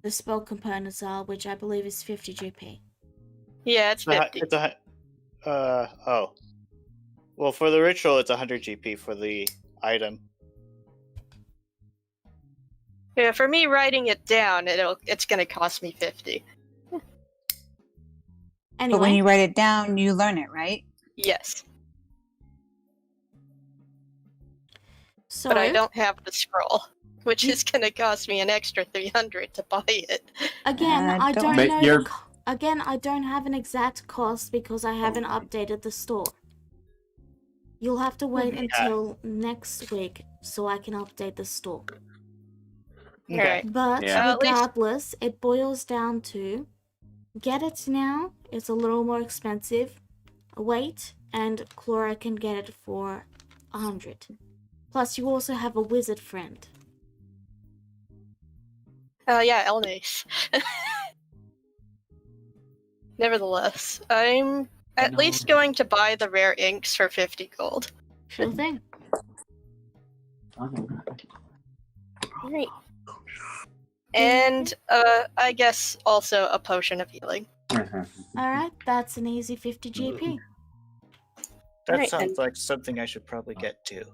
the spell components are, which I believe is 50 GP. Yeah, it's 50. Oh. Well, for the ritual, it's 100 GP for the item. Yeah, for me writing it down, it's gonna cost me 50. Anyway, But when you write it down, you learn it, right? Yes. so But I don't have the scroll, which is gonna cost me an extra 300 to buy it. again, I don't- don't But know. you're- Again, I don't have an exact cost because I haven't updated the store. You'll have to wait Okay. until next week so I can update the store. Okay. Alright. But Yeah. At least- regardless, it boils down to get it now, it's a little more expensive. Wait, and Clara can get it for 100. Plus, you also have a wizard friend. Yeah, Elnace. Nevertheless, I'm at No. least going to buy the rare inks for 50 gold. Sure thing. Right. And, I guess also a potion of healing. Alright, that's an easy 50 GP. That Right, sounds and- like something I should probably get too.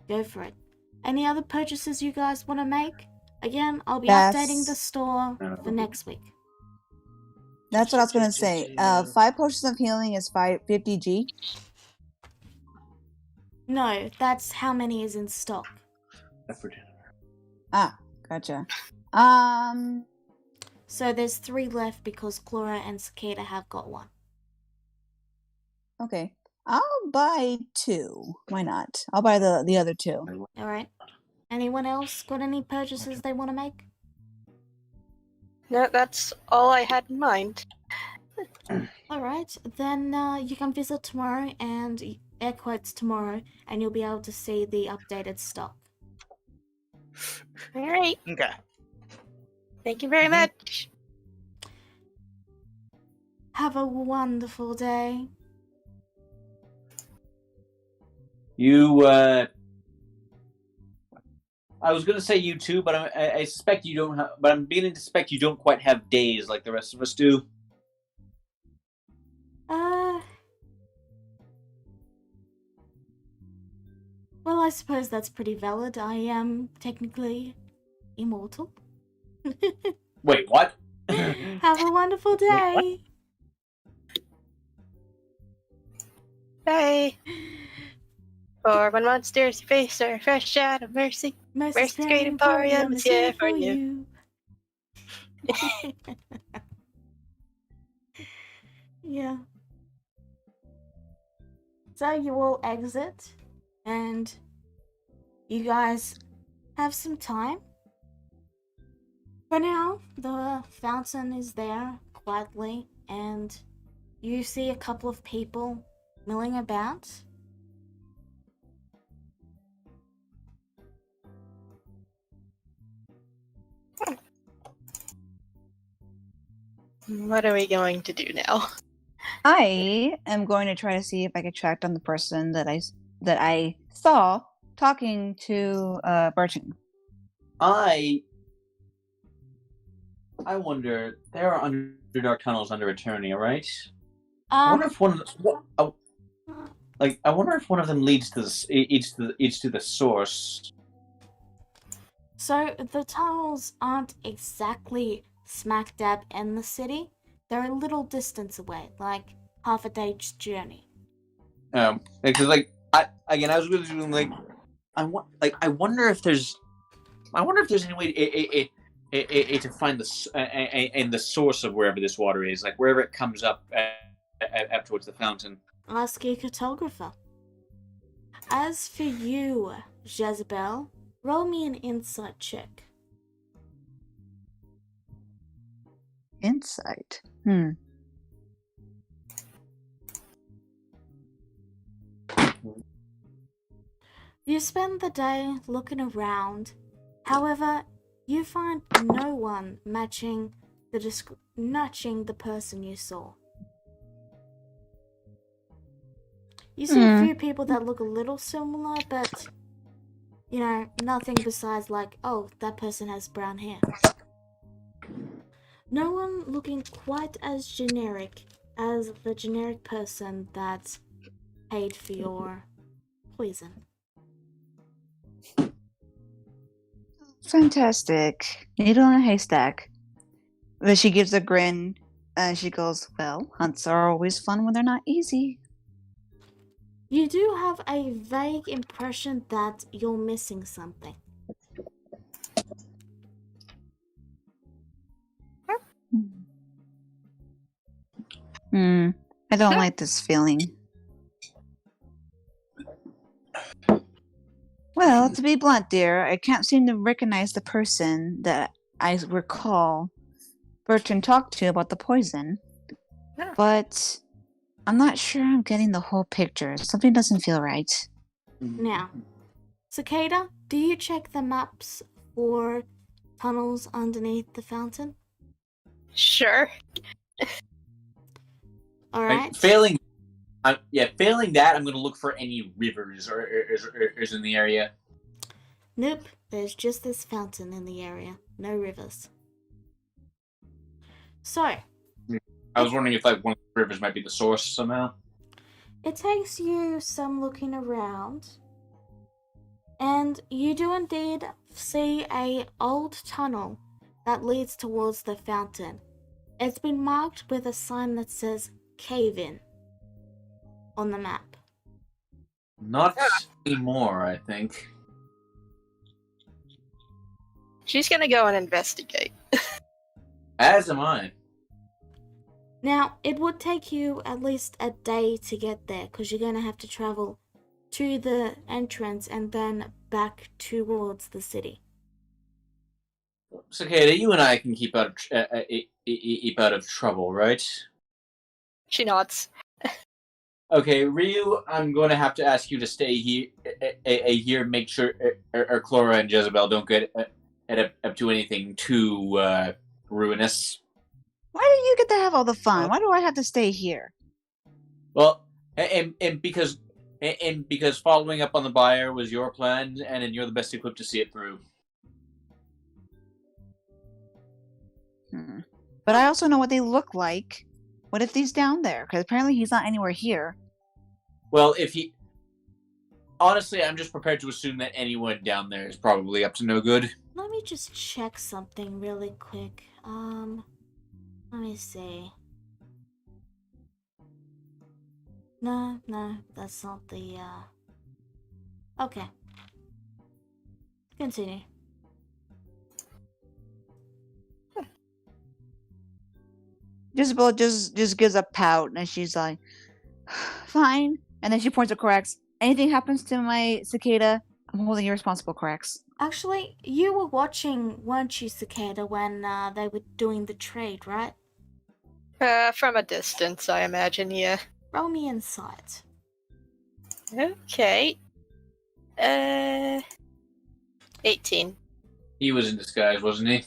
Go for it. Any other purchases you guys want to make? Again, I'll be Yes. updating the store for next week. That's what I was gonna say. 5 potions of healing is 50G. No, that's how many is in stock. Ah, gotcha. So there's 3 left because Clara and Cicada have got 1. Okay. I'll buy 2. Why not? I'll buy the other 2. Alright. Anyone else got any purchases they want to make? No, that's all I had in mind. Alright, then you can visit tomorrow and air quotes tomorrow, and you'll be able to see the updated stock. Alright, Okay. thank you very much. Have a wonderful day. You, I was gonna say you too, but I suspect you don't have. But I'm beginning to suspect you don't quite have days like the rest of us do. Well, I suppose that's pretty valid. I am technically immortal. Wait, what? Have a wonderful day. Bye. For when monsters face their fresh shot of mercy. Mercy's Great Emporium is here for you. Yeah. So you all exit, and you guys have some time. For now, the fountain is there quietly, and you see a couple of people milling about. What are we going to do now? I am going to try to see if I can track down the person that I saw talking to Bertrand. I wonder. There are underdark tunnels under Eternia, right? I wonder if one of the, I wonder if one of them leads to the source. So the tunnels aren't exactly smack dab in the city. They're a little distance away, like half a day's journey. Because I was really doing I wonder if there's any way to find the source of wherever this water is, like wherever it comes up up towards the fountain. Ask your cartographer. As for you, Jezebel, roll me an insight check. Insight. You spend the day looking around. However, you find no one matching the person you saw. You see a few people that look a little similar, but nothing besides like, oh, that person has brown hair. No one looking quite as generic as the generic person that paid for your poison. Fantastic. Needle in a haystack. But she gives a grin and she goes, well, hunts are always fun when they're not easy. You do have a vague impression that you're missing something. I don't like this feeling. Well, to be blunt, dear, I can't seem to recognize the person that I recall Bertrand talked to about the poison. Yeah. But I'm not sure I'm getting the whole picture. Something doesn't feel right. Now, Cicada, do you check the maps for tunnels underneath the fountain? Sure. All Right, right. failing that, I'm gonna look for any rivers or is in the area. Nope, there's just this fountain in the area. No rivers. So, I was wondering if like one of the rivers might be the source somehow. it takes you some looking around, and you do indeed see a old tunnel that leads towards the fountain. It's been marked with a sign that says "Cave In" on the map. Not anymore, I think. She's gonna go and investigate. As am I. Now, it would take you at least a day to get there because you're going to have to travel to the entrance and then back towards the city. Cicada, you and I can keep out of trouble, right? She nods. Okay, Ryu, I'm going to have to ask you to stay here, make sure Clara and Jezebel don't get up to anything too ruinous. Why do you get to have all the fun? Why do I have to stay here? Well, and because following up on the buyer was your plan, and you're the best equipped to see it through. But I also know what they look like. What if he's down there? Because apparently he's not anywhere here. Well, honestly, I'm just prepared to assume that anyone down there is probably up to no good. Let me just check something really quick. Let me see. No, that's not the, Okay. Continue. Jezebel just gives a pout and she's like, fine. And then she points at Corax. Anything happens to my cicada, I'm holding you responsible, Corax. Actually, you were watching, weren't you, Cicada, when they were doing the trade, right? From a distance, I imagine, yeah. Roll me insight. Okay. 18. He was in disguise, wasn't he?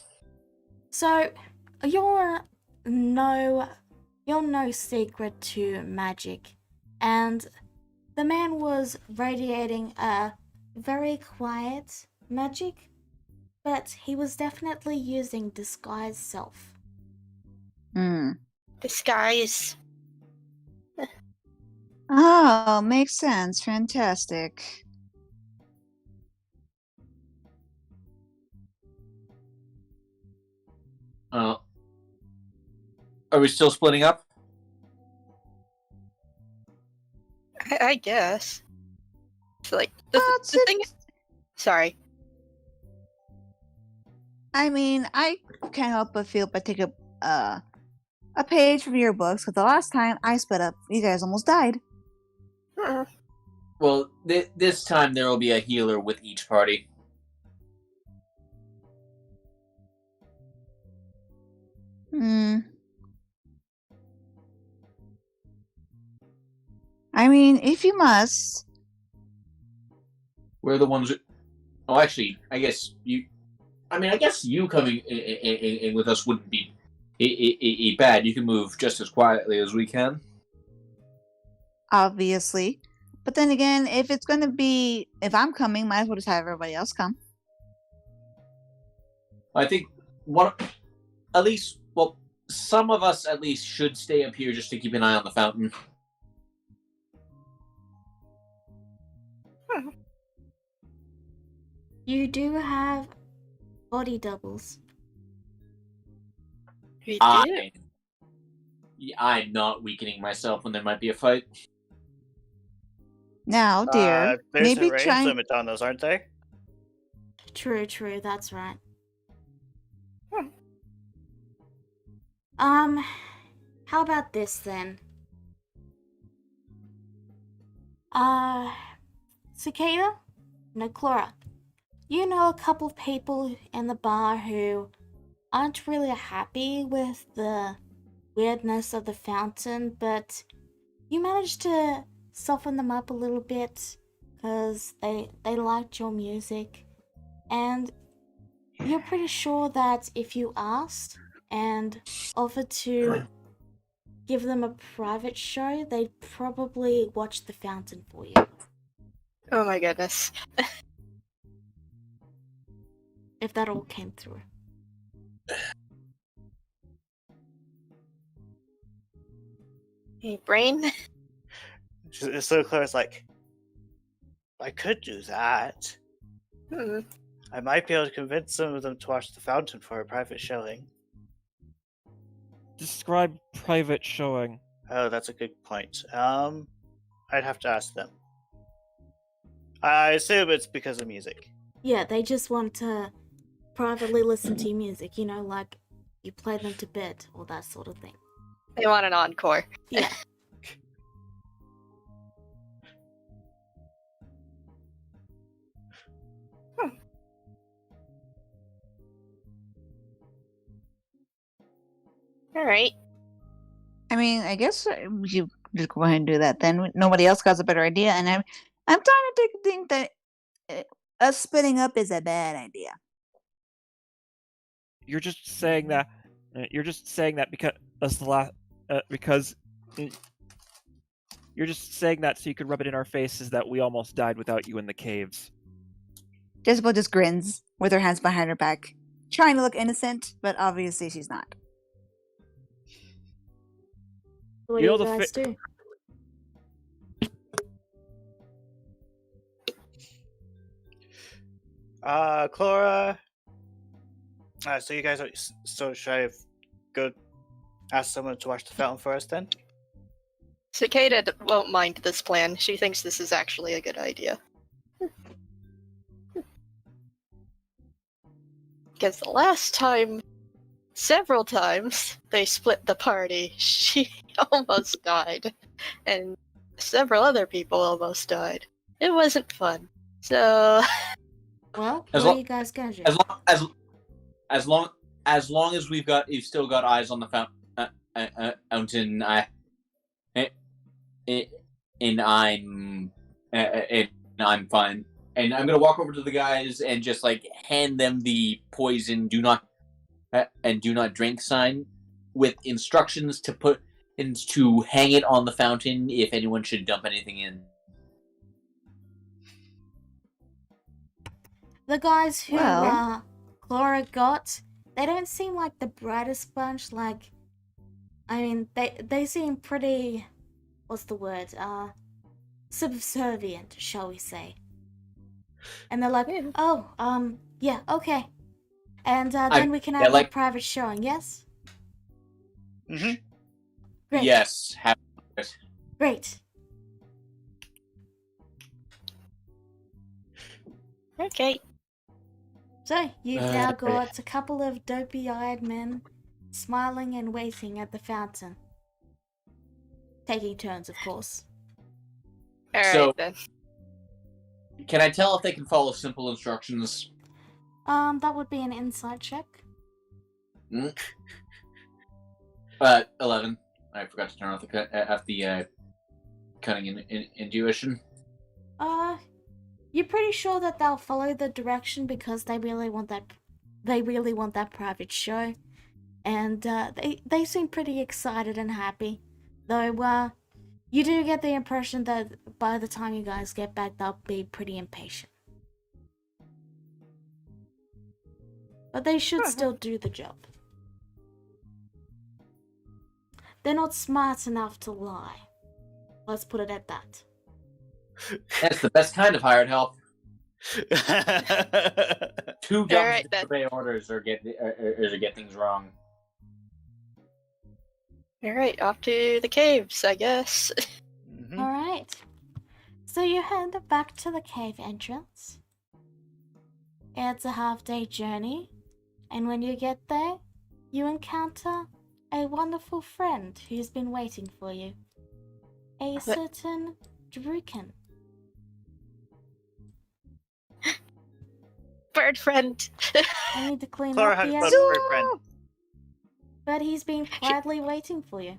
So, you're no secret to magic, and the man was radiating a very quiet magic, but he was definitely using disguise self. Disguise. Oh, makes sense. Fantastic. Are we still splitting up? I guess. It's like, the thing is... Sorry. I mean, I can't help but feel but take a page from your books, because the last time I split up, you guys almost died. Well, this time there will be a healer with each party. I mean, if you must. We're the ones that... Oh, actually, I guess you coming in with us wouldn't be bad. You can move just as quietly as we can. Obviously. But then again, if I'm coming, might as well just have everybody else come. I think some of us at least should stay up here just to keep an eye on the fountain. You do have body doubles. We do. I'm not weakening myself when there might be a fight. Now, dear, There's maybe a range limit on those, aren't there? True, that's right. How about this then? Cicada? No, Clara. you know a couple of people in the bar who aren't really happy with the weirdness of the fountain, but you managed to soften them up a little bit because they liked your music, and you're pretty sure that if you asked and offered to give them a private show, they'd probably watch the fountain for you. Oh my goodness. If that all came through. Hey, brain? So Clara's like, I could do that. Hmm. I might be able to convince some of them to watch the fountain for a private showing. Describe private showing. Oh, that's a good point. I'd have to ask them. I assume it's because of music. Yeah, they just want to privately listen to your music, you know, like you play them to bed or that sort of thing. They want an encore. Yeah. Alright. I mean, I guess you just go ahead and do that. Then nobody else has a better idea, and I'm starting to think that us splitting up is a bad idea. You're just saying that. You're just saying that because because you're just saying that so you could rub it in our faces that we almost died without you in the caves. Jezebel just grins with her hands behind her back, trying to look innocent, but obviously she's not. What You do know you the guys do? Clara. So you guys are. So should I go ask someone to watch the fountain for us then? Cicada won't mind this plan. She thinks this is actually a good idea. Because the last time, several times, they split the party, she almost died. And several other people almost died. It wasn't fun. So, Well, As what lo- are you guys gonna do? as long as you've still got eyes on the fountain, I'm fine. And I'm gonna walk over to the guys and just like hand them the poison do not drink sign with instructions to hang it on the fountain if anyone should dump anything in. The guys who Well- Clara got, they don't seem like the brightest bunch. Like, I mean, they seem pretty, what's the word? Subservient, shall we say? And they're like, Yeah. oh, yeah, okay. And then I- we can yeah, have like- a private showing, yes? Mm-hmm. Great. Yes. Great. okay. So, you've now got a couple of dopey-eyed men smiling and waiting at the fountain. Taking turns, of course. Alright So- then. Can I tell if they can follow simple instructions? That would be an insight check. 11. I forgot to turn off the cunning in intuition. You're pretty sure that they'll follow the direction because they really want that private show. And they seem pretty excited and happy. Though you do get the impression that by the time you guys get back, they'll be pretty impatient. But they should still do the job. They're not smart enough to lie. Let's put it at that. That's the best kind of hired help. Too dumb Alright, to then. disobey orders or get things wrong. Alright, off to the caves, I guess. Mm-hmm. Alright. So you head back to the cave entrance. It's a half-day journey, and when you get there, you encounter a wonderful friend who's been waiting for you. A certain Druken. bird friend. I need to clean Clara up has the a area. bird friend. But he's been quietly waiting for you.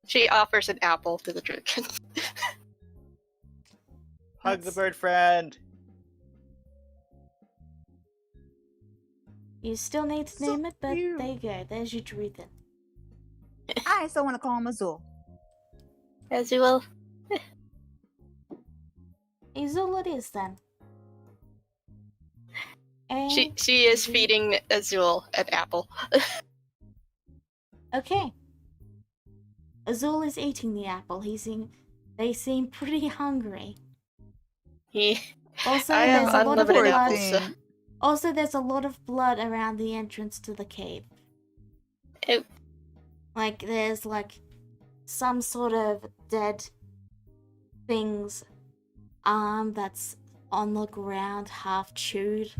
She offers an apple to the dragon. Hug the That's- bird friend. You still need to So name it, but cute. there you go. There's your Druithin. I still want to call him Azul. As you will. Azul it is then. And She is feeding Azul an apple. okay. Azul is eating the apple. They seem pretty hungry. Also, I have there's a lot of unlimited blood. apples. So. Also, there's a lot of blood around the entrance to the cave. Ew. Like, there's like some sort of dead thing's arm that's on the ground, half chewed.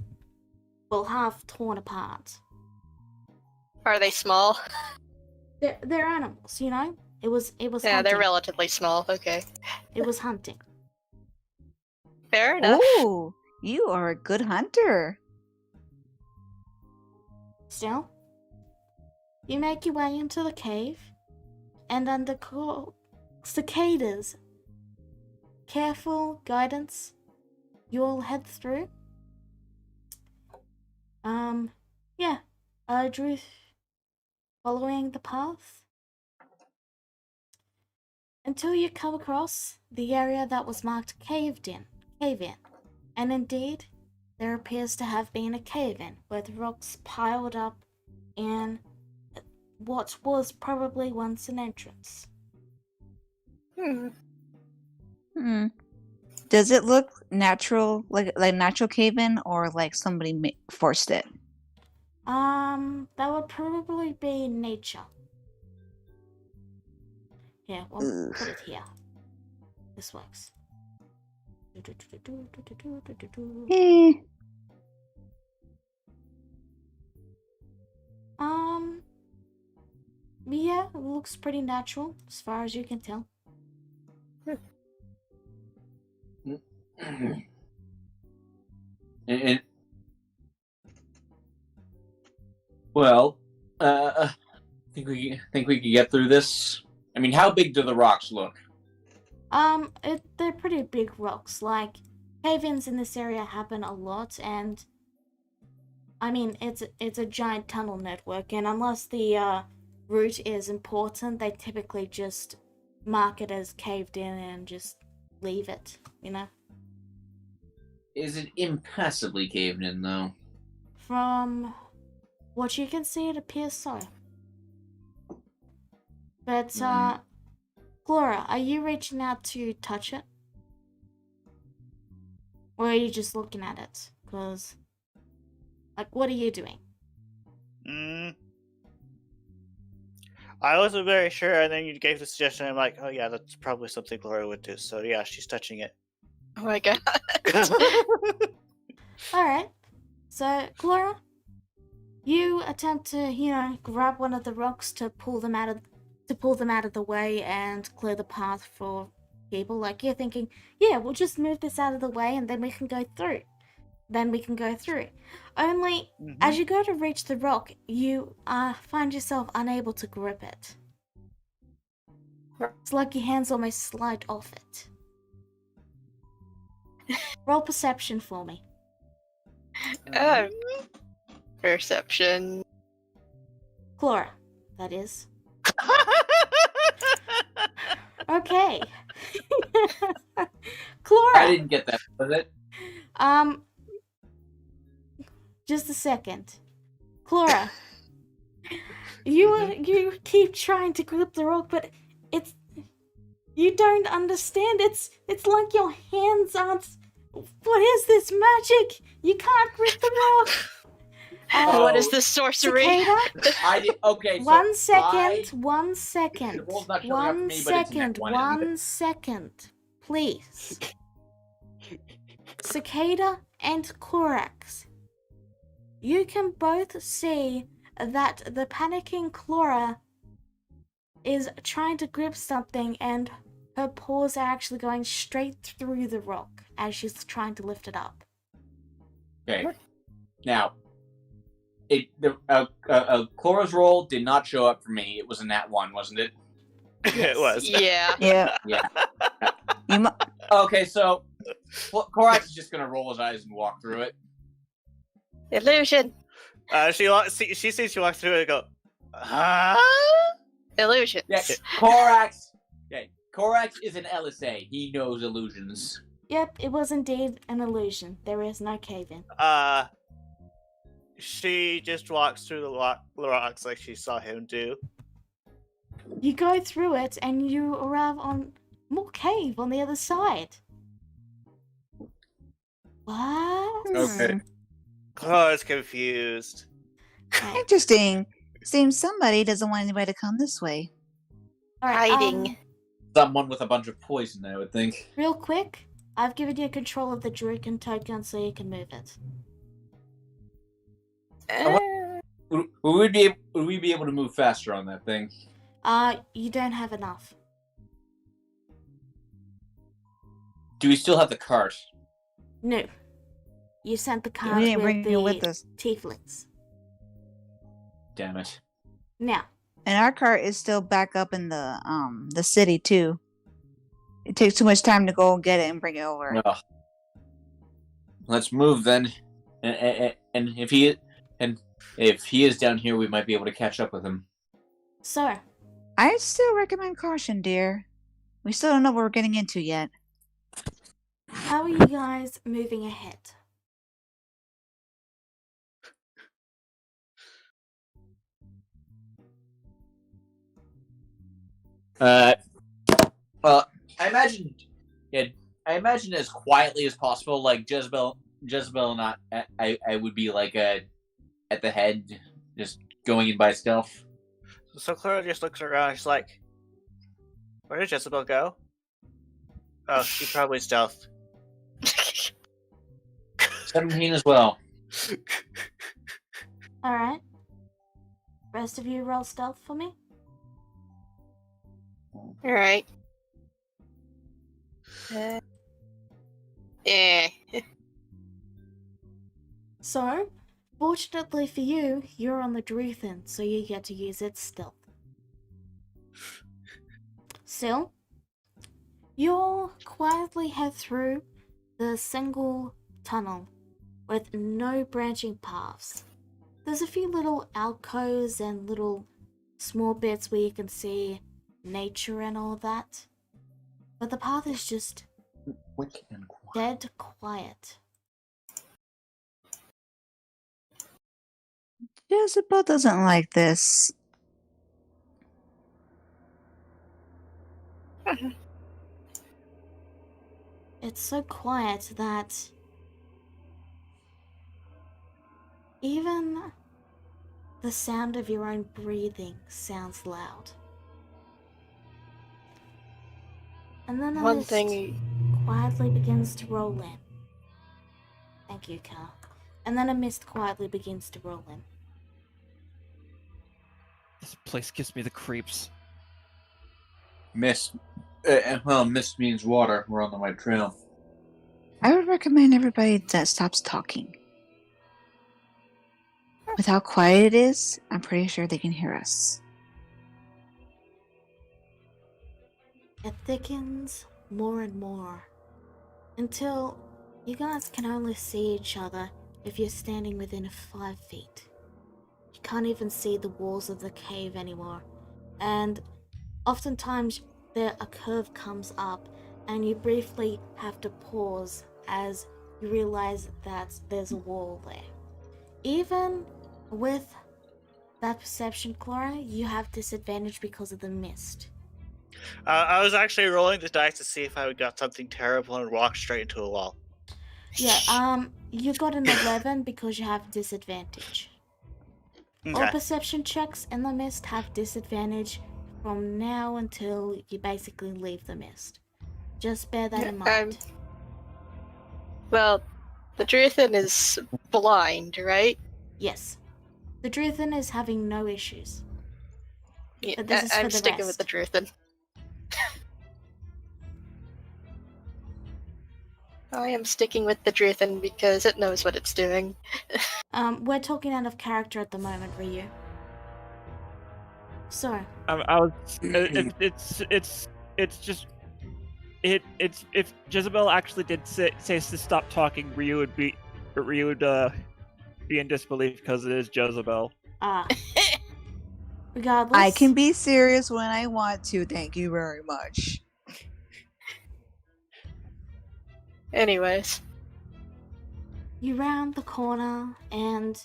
Well, half torn apart. Are they small? They're animals, you know? It was Yeah, hunting. they're relatively small. Okay. It was hunting. Fair enough. Oh, you are a good hunter. Still, you make your way into the cave, and under cicadas, careful guidance, you'll head through. Yeah, Drew, following the path until you come across the area that was marked cave in. And indeed, there appears to have been a cave-in with rocks piled up in what was probably once an entrance. Hmm. Does it look natural, like natural cave-in, or like somebody forced it? That would probably be nature. Here, we'll put it here. This works. Eh. Yeah, it looks pretty natural as far as you can tell. And well, think we could get through this. I mean, how big do the rocks look? They're pretty big rocks. Like, cave-ins in this area happen a lot, and I mean, it's a giant tunnel network, and unless the route is important, they typically just mark it as caved in and just leave it, you know? Is it impassively caved in, though? From what you can see, it appears so. But, Clara, are you reaching out to touch it? Or are you just looking at it? Because, like, what are you doing? I wasn't very sure, and then you gave the suggestion. I'm like, oh yeah, that's probably something Clara would do. So yeah, she's touching it. Oh my god. Alright. So, Clara, you attempt to, grab one of the rocks to pull them out of the way and clear the path for people. Like, you're thinking, yeah, we'll just move this out of the way and then we can go through. Only, as you go to reach the rock, you find yourself unable to grip it. It's like your hands almost slide off it. Roll perception for me. Perception. Clara, that is. Okay. Clara! I didn't get that, was it? Just a second. Clara, you keep trying to grip the rock, but you don't understand. It's like your hands aren't. What is this magic? You can't grip the rock. What is this sorcery? Cicada? Okay, so One second. The roll's not showing up for me, but it's a net one, isn't it? 1 second, please. Cicada and Corax, you can both see that the panicking Clara is trying to grip something, and her paws are actually going straight through the rock as she's trying to lift it up. Okay. Now, Clara's roll did not show up for me. It was a nat 1, wasn't it? It was. Yeah. Yeah. Yeah. You mu- Okay, so Korax is just gonna roll his eyes and walk through it. Illusion. She sees you walk through it and go, huh? Illusions. Yeah, Korax. Okay, Korax is an LSA. He knows illusions. Yep, it was indeed an illusion. There is no cave-in. She just walks through the rocks like she saw him do. You go through it and you arrive on more cave on the other side. What? Okay. Clara's confused. Right. Interesting. Seems somebody doesn't want anybody to come this way. Alright, Hiding. Someone with a bunch of poison, I would think. Real quick, I've given you control of the Druid token so you can move it. Would we be able to move faster on that thing? You don't have enough. Do we still have the cart? No. You sent the We card didn't with bring the you with us. tieflings. Damn it. Now, And our cart is still back up in the city too. It takes too much time to go get it and bring it over. Well, let's move then. And if he is down here, we might be able to catch up with him. so, I still recommend caution, dear. We still don't know what we're getting into yet. how are you guys moving ahead? Well, I imagine as quietly as possible. Like Jezebel and I would be like at the head, just going in by stealth. So Clara just looks around. She's like, "Where did Jezebel go?" Oh, she probably stealthed. 17 as well. Alright. Rest of you roll stealth for me. Alright. So, fortunately for you, you're on the Druthin, so you get to use its stealth. Still, you'll quietly head through the single tunnel with no branching paths. There's a few little alcoves and little small bits where you can see nature and all that, but the path is just Wicked and quiet. dead quiet. Jezebel doesn't like this. It's so quiet that even the sound of your own breathing sounds loud. And then a One mist thing. quietly begins to roll in. Thank you, Car. And then a mist quietly begins to roll in. This place gives me the creeps. Mist. Mist means water. We're on the right trail. I would recommend everybody that stops talking. With how quiet it is, I'm pretty sure they can hear us. It thickens more and more until you guys can only see each other if you're standing within 5 feet. You can't even see the walls of the cave anymore, and oftentimes a curve comes up and you briefly have to pause as you realize that there's a wall there. Even with that perception, Clara, you have disadvantage because of the mist. I was actually rolling the dice to see if I would got something terrible and walk straight into a wall. Yeah, you got an 11 because you have disadvantage. All Okay. perception checks in the mist have disadvantage from now until you basically leave the mist. Just bear that in mind. Well, the Druthin is blind, right? Yes. The Druthin is having no issues. Yeah, But this is for I'm the sticking rest. with the Druthin. I am sticking with the Druthan because it knows what it's doing. We're talking out of character at the moment, Ryu. So, I was. It's just. It's if Jezebel actually did say to stop talking, Ryu would be in disbelief because it is Jezebel. regardless. I can be serious when I want to. Thank you very much. Anyways. You round the corner, and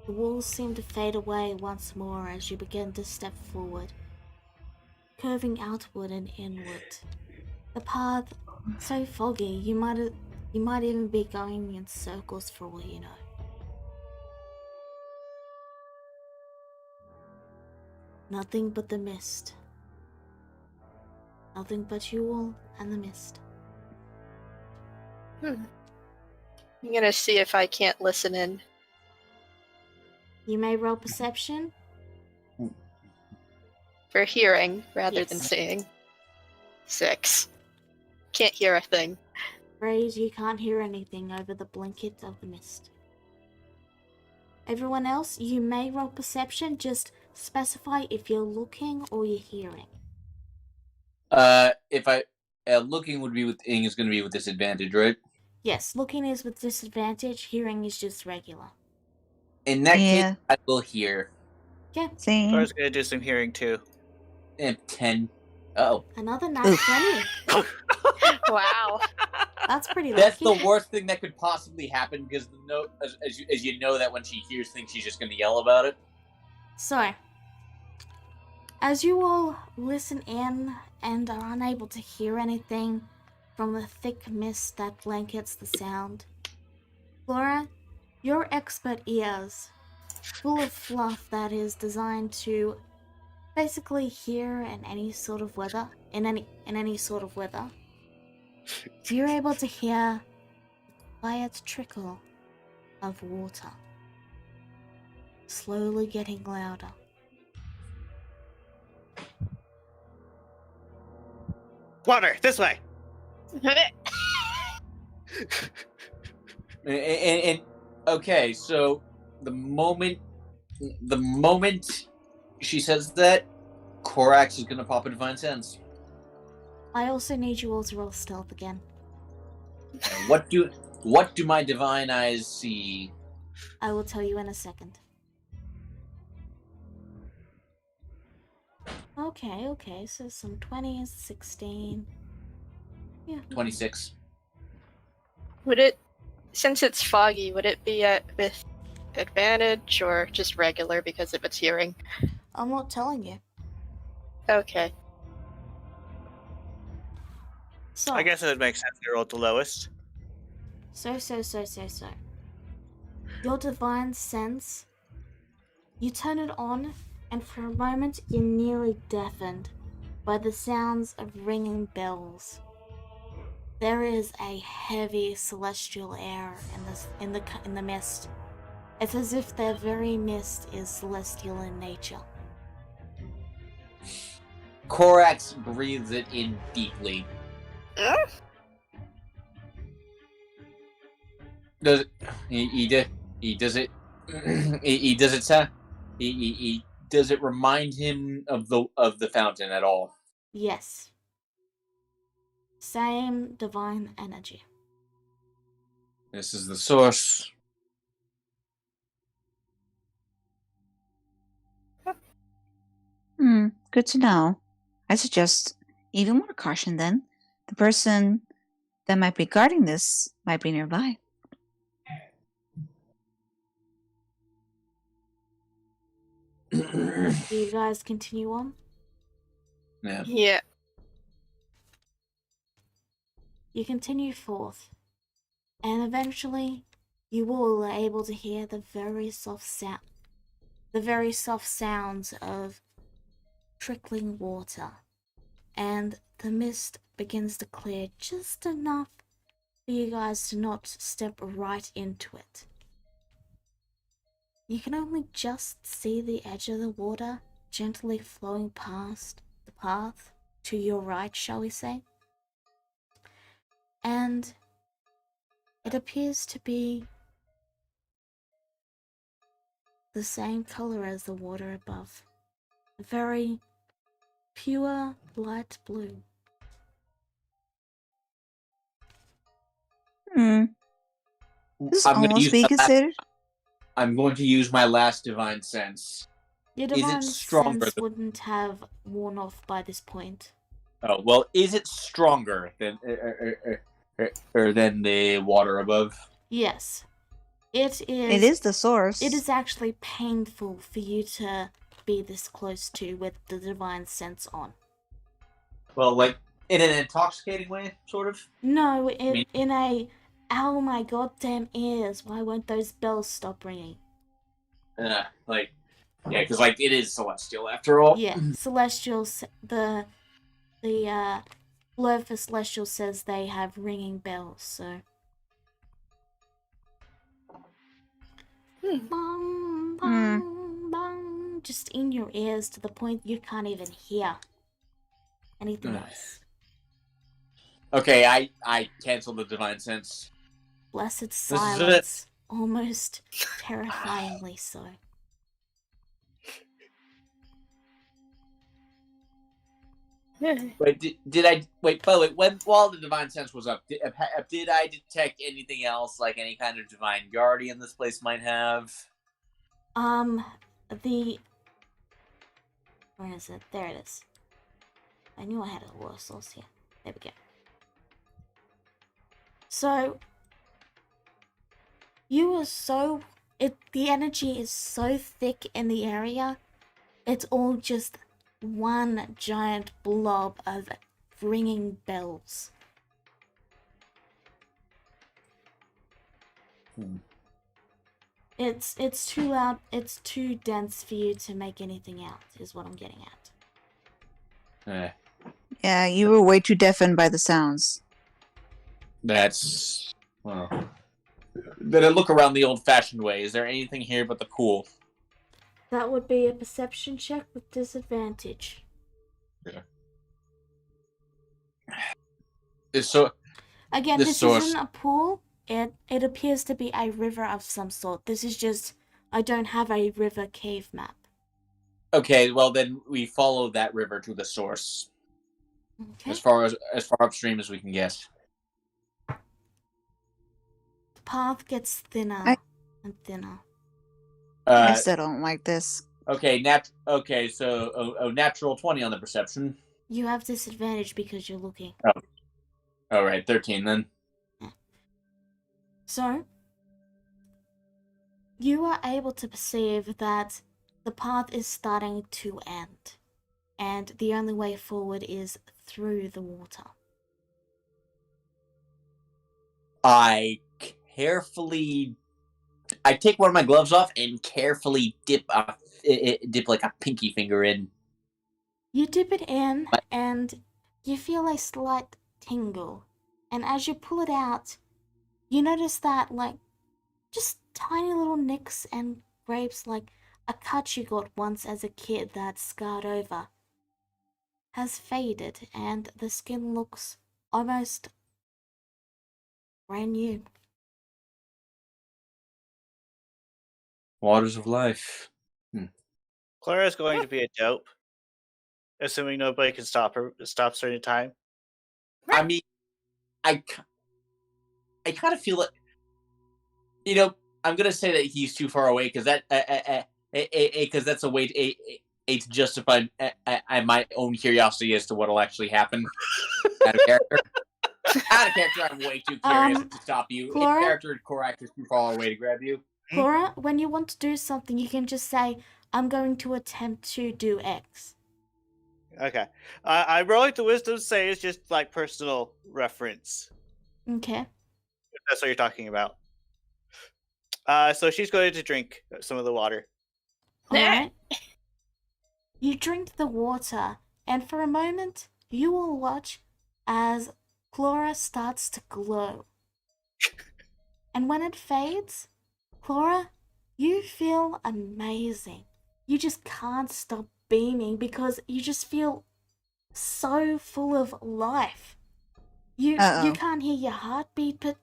the walls seem to fade away once more as you begin to step forward, curving outward and inward. The path so foggy you might even be going in circles for all you know. Nothing but the mist. Nothing but you all and the mist. I'm gonna see if I can't listen in. You may roll perception. For hearing rather than Yes. seeing. 6. Can't hear a thing. Afraid you can't hear anything over the blanket of the mist. Everyone else, you may roll perception, just specify if you're looking or you're hearing. If I looking would be with Ing is going to be with disadvantage, right? Yes, looking is with disadvantage, hearing is just regular. In that Yeah. case, I will hear. Okay, Same. Clara's gonna do some hearing too. 10. Oh, another nat 20. Wow. That's pretty that's lucky. the worst thing that could possibly happen because the note, as you know, that when she hears things, she's just going to yell about it. So, as you all listen in and are unable to hear anything from the thick mist that blankets the sound, Clara, your expert ears, full of fluff that is designed to basically hear in any sort of weather, you're able to hear a quiet trickle of water, slowly getting louder. Water, this way. And okay, so the moment she says that, Korax is going to pop a Divine Sense. I also need you all to roll stealth again. What do my divine eyes see? I will tell you in a second. Okay, so some 20s, 16. Yeah. 26. Would it, since it's foggy, would it be with advantage or just regular because of its hearing? I'm not telling you. Okay. So, I guess it would make sense to roll the lowest. So. Your divine sense, you turn it on, and for a moment you're nearly deafened by the sounds of ringing bells. There is a heavy celestial air in the mist. It's as if their very mist is celestial in nature. Korax breathes it in deeply. Does it? He does it. He does it. He does it remind him of the fountain at all? Yes. Same divine energy. This is the source. Good to know. I suggest even more caution then. The person that might be guarding this might be nearby. Do you guys continue on? Yeah. Yeah. You continue forth, and eventually you all are able to hear the very soft sounds of trickling water, and the mist begins to clear just enough for you guys to not step right into it. You can only just see the edge of the water gently flowing past the path to your right, shall we say. And It appears to be the same color as the water above. A very pure light blue. This I'm gonna almost use be my last- considered. I'm going to use my last divine sense. Your Is it divine stronger sense than- wouldn't have worn off by this point. Oh well, is it stronger than or than the water above? Yes. It It is the source. It is actually painful for you to be this close to with the divine sense on. Well, like in an intoxicating way, sort of. No, mean- in a, ow my goddamn ears, why won't those bells stop ringing? Like, yeah, because like it is celestial after all. Yeah, Celestial, the Blow for Celestial says they have ringing bells, so. Bong, bong, bong, just in your ears to the point you can't even hear anything else. Okay, I cancel the divine sense. Blessed is it. silence, almost terrifyingly so. Wait, did I wait? By the way, while the divine sense was up, did I detect anything else, like any kind of divine guardian this place might have? Where is it? There it is. I knew I had a water source here. There we go. So, the energy is so thick in the area, it's all just one giant blob of ringing bells. It's too loud, it's too dense for you to make anything out, is what I'm getting at. Yeah, you were way too deafened by the sounds. That's well. Then I look around the old-fashioned way. Is there anything here but the pool? That would be a perception check with disadvantage. So Again, This this source- isn't a pool. It appears to be a river of some sort. This is just, I don't have a river cave map. okay, well then we follow that river to the source Okay. as far upstream as we can get. The path gets thinner I- and thinner. I still don't like this. Okay, so natural 20 on the perception. You have disadvantage because you're looking. All right, 13 then. So, you are able to perceive that the path is starting to end, and the only way forward is through the water. I take one of my gloves off and carefully dip like a pinky finger in. You dip it in, and you feel a slight tingle, and as you pull it out, you notice that, like, just tiny little nicks and scrapes, like a cut you got once as a kid that's scarred over, has faded, and the skin looks almost brand new. Waters of life. Clara's going to be a dope, assuming nobody can stop her any time. I mean, I kind of feel it. I'm gonna say that he's too far away because that's a way to justify my own curiosity as to what'll actually happen. Out of character, I'm way too curious to stop you. Clara? In character, Korak is too far away to grab you. Clara, when you want to do something, you can just say, I'm going to attempt to do X. Okay. I'm rolling the wisdom say it's just like personal reference. Okay. If that's what you're talking about. So she's going to drink some of the water. Alright. You drink the water, and for a moment, you will watch as Clara starts to glow. And when it fades, Clara, you feel amazing. You just can't stop beaming because you just feel so full of life. You Uh-oh. can't hear your heartbeat, but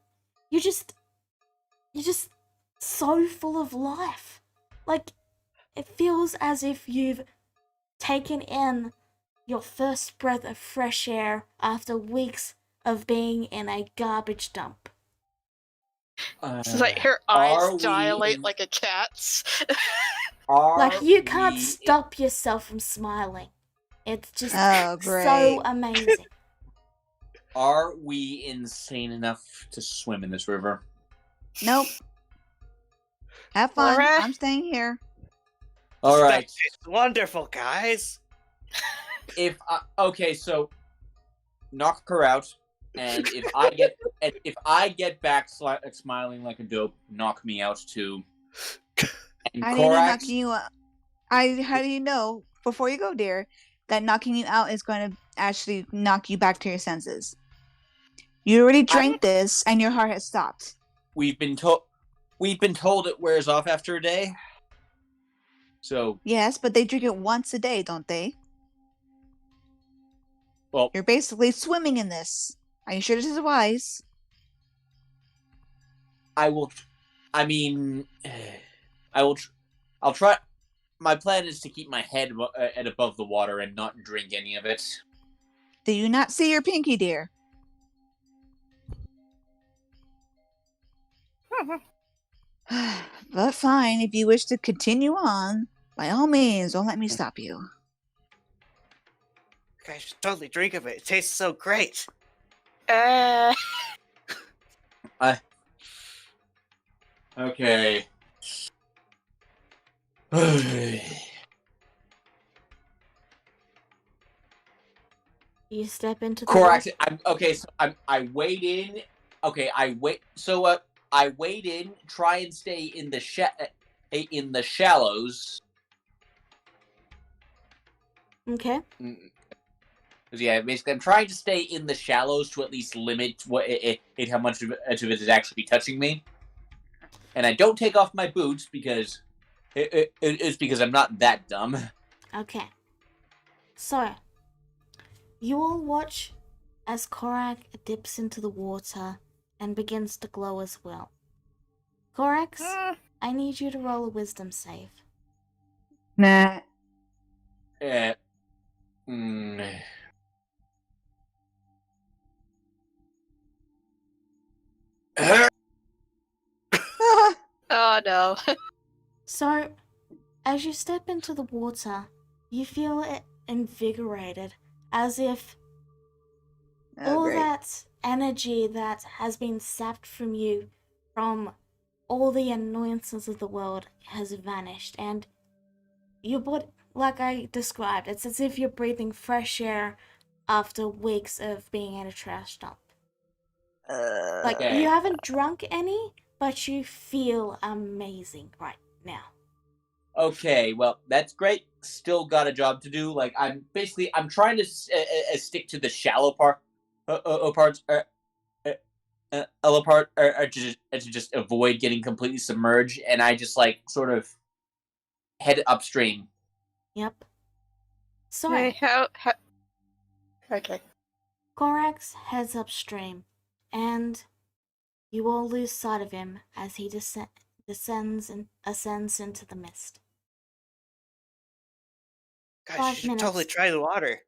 you're just so full of life. Like, it feels as if you've taken in your first breath of fresh air after weeks of being in a garbage dump. It's like her are eyes we dilate in- like a cat's. Like, you can't we- stop yourself from smiling. It's just Oh, great. so amazing. Are we insane enough to swim in this river? Nope. Have fun. Clara? I'm staying here. All Stuff right. tastes wonderful, guys. Okay, so knock her out, and if I get back smiling like a dope, knock me out too. And How do you know Korax, knocking you out? How do you know, before you go, dear, that knocking you out is going to actually knock you back to your senses? You already drank this, and your heart has stopped. we've been told it wears off after a day. So, Yes, but they drink it once a day, don't they? well, You're basically swimming in this. Are you sure this is wise? I will. I mean, I will. I'll try. My plan is to keep my head at above the water and not drink any of it. Do you not see your pinky, dear? But fine, if you wish to continue on, by all means, don't let me stop you. You guys should totally drink of it. It tastes so great. Okay. You step into the Korax, water. I wade in. Okay, I wait. So I wade in. Try and stay in the shallows. Okay. Yeah, basically, I'm trying to stay in the shallows to at least limit how much of it is actually touching me. And I don't take off my boots because it's because I'm not that dumb. Okay. So, you all watch as Korak dips into the water and begins to glow as well. Korax, I need you to roll a wisdom save. Nah. Oh no. So, as you step into the water, you feel it invigorated, as if Oh, all great. that energy that has been sapped from you from all the annoyances of the world has vanished, and your body, like I described, it's as if you're breathing fresh air after weeks of being in a trash dump. Like, Okay. you haven't drunk any, but you feel amazing right now. Okay, well, that's great. Still got a job to do. Like, I'm trying to stick to the shallow parts, to just avoid getting completely submerged, and I just like sort of head upstream. Yep. So, Hey, how? Okay. Korax heads upstream, and you all lose sight of him as he descends and ascends into the mist. Guys, 5 you should minutes. totally try the water.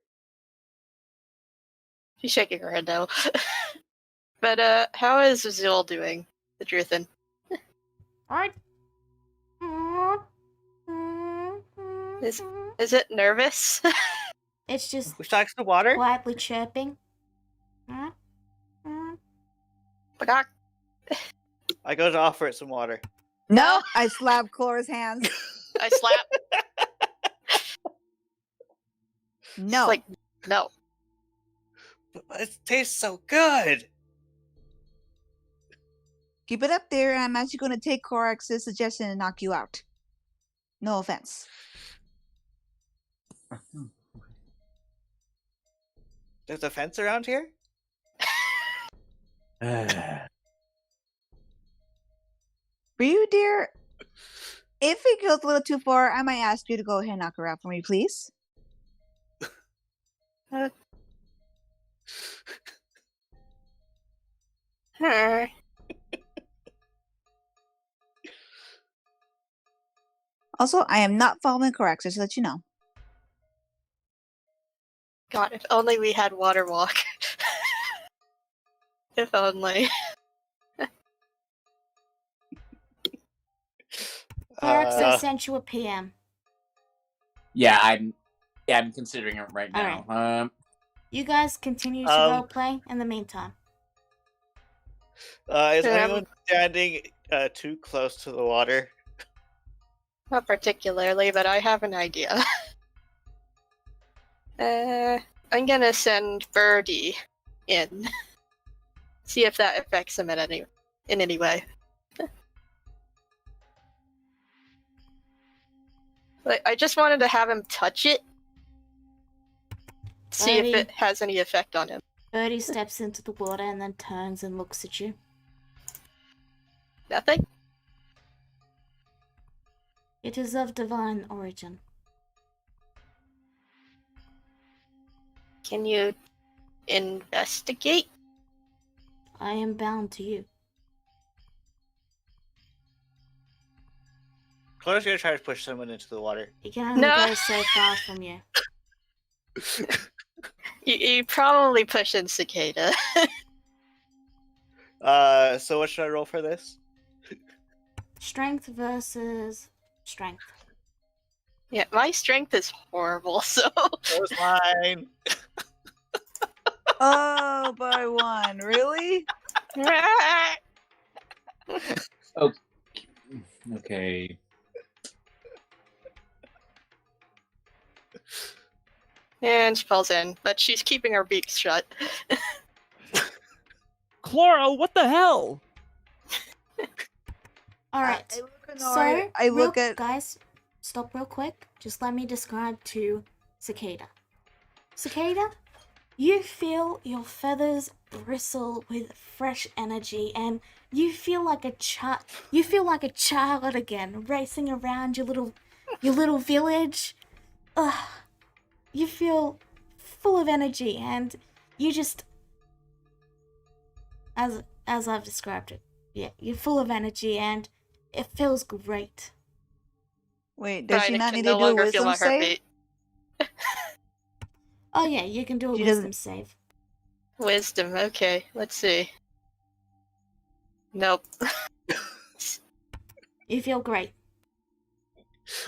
She's shaking her head no. But how is Zul doing? The Druthan? Alright. Is it nervous? It's just Which likes the water? quietly chirping. Bagok. I go to offer it some water. No, I slap Clara's hands. I slap. No. Like, no. But it tastes so good. Keep it up there, and I'm actually going to take Korax's suggestion and knock you out. No offense. There's a fence around here? For you, dear, if it goes a little too far, I might ask you to go ahead and knock her out for me, please. Huh. Also, I am not following correct, just to let you know. God, if only we had water walk. If only. Corax, I Uh, sent you a PM. Yeah, I'm considering it right now. Alright. You guys continue to roleplay in the meantime. is Yeah, anyone standing too close to the water? Not particularly, but I have an idea. I'm gonna send Birdie in. See if that affects him in any way. Like, I just wanted to have him touch it. See if Birdie. it has any effect on him. Birdie steps into the water and then turns and looks at you. Nothing? It is of divine origin. Can you investigate? I am bound to you. Clara's gonna try to push someone into the water. It can only No. go so far from you. You probably push in Cicada. So what should I roll for this? Strength versus strength. Yeah, my strength is horrible, so... That was mine. Oh, by one. Really? Okay. And she falls in, but she's keeping her beak shut. Clara, what the hell? Alright, I look at. guys, stop real quick. Just let me describe to Cicada. Cicada, you feel your feathers bristle with fresh energy, and you feel like a child. You feel like a child again, racing around your little village. Ugh, you feel full of energy, and you just, as I've described it, yeah, you're full of energy, and it feels great. Wait, does But she I not can need to no do a longer feel wisdom my save? heartbeat. Oh yeah, you can do a She wisdom doesn't- save. Wisdom, okay, let's see. Nope. You feel great.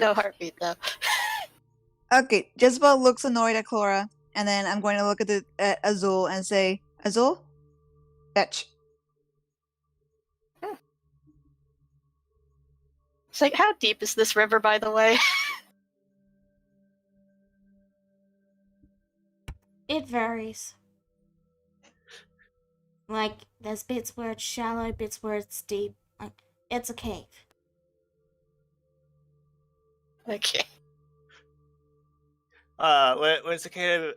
No heartbeat, though. Okay, Jezebel looks annoyed at Clara, and then I'm going to look at Azul and say, Azul, fetch. It's like, how deep is this river, by the way? It varies. Like, there's bits where it's shallow, bits where it's deep. Like, it's a cave. Okay. When Cicada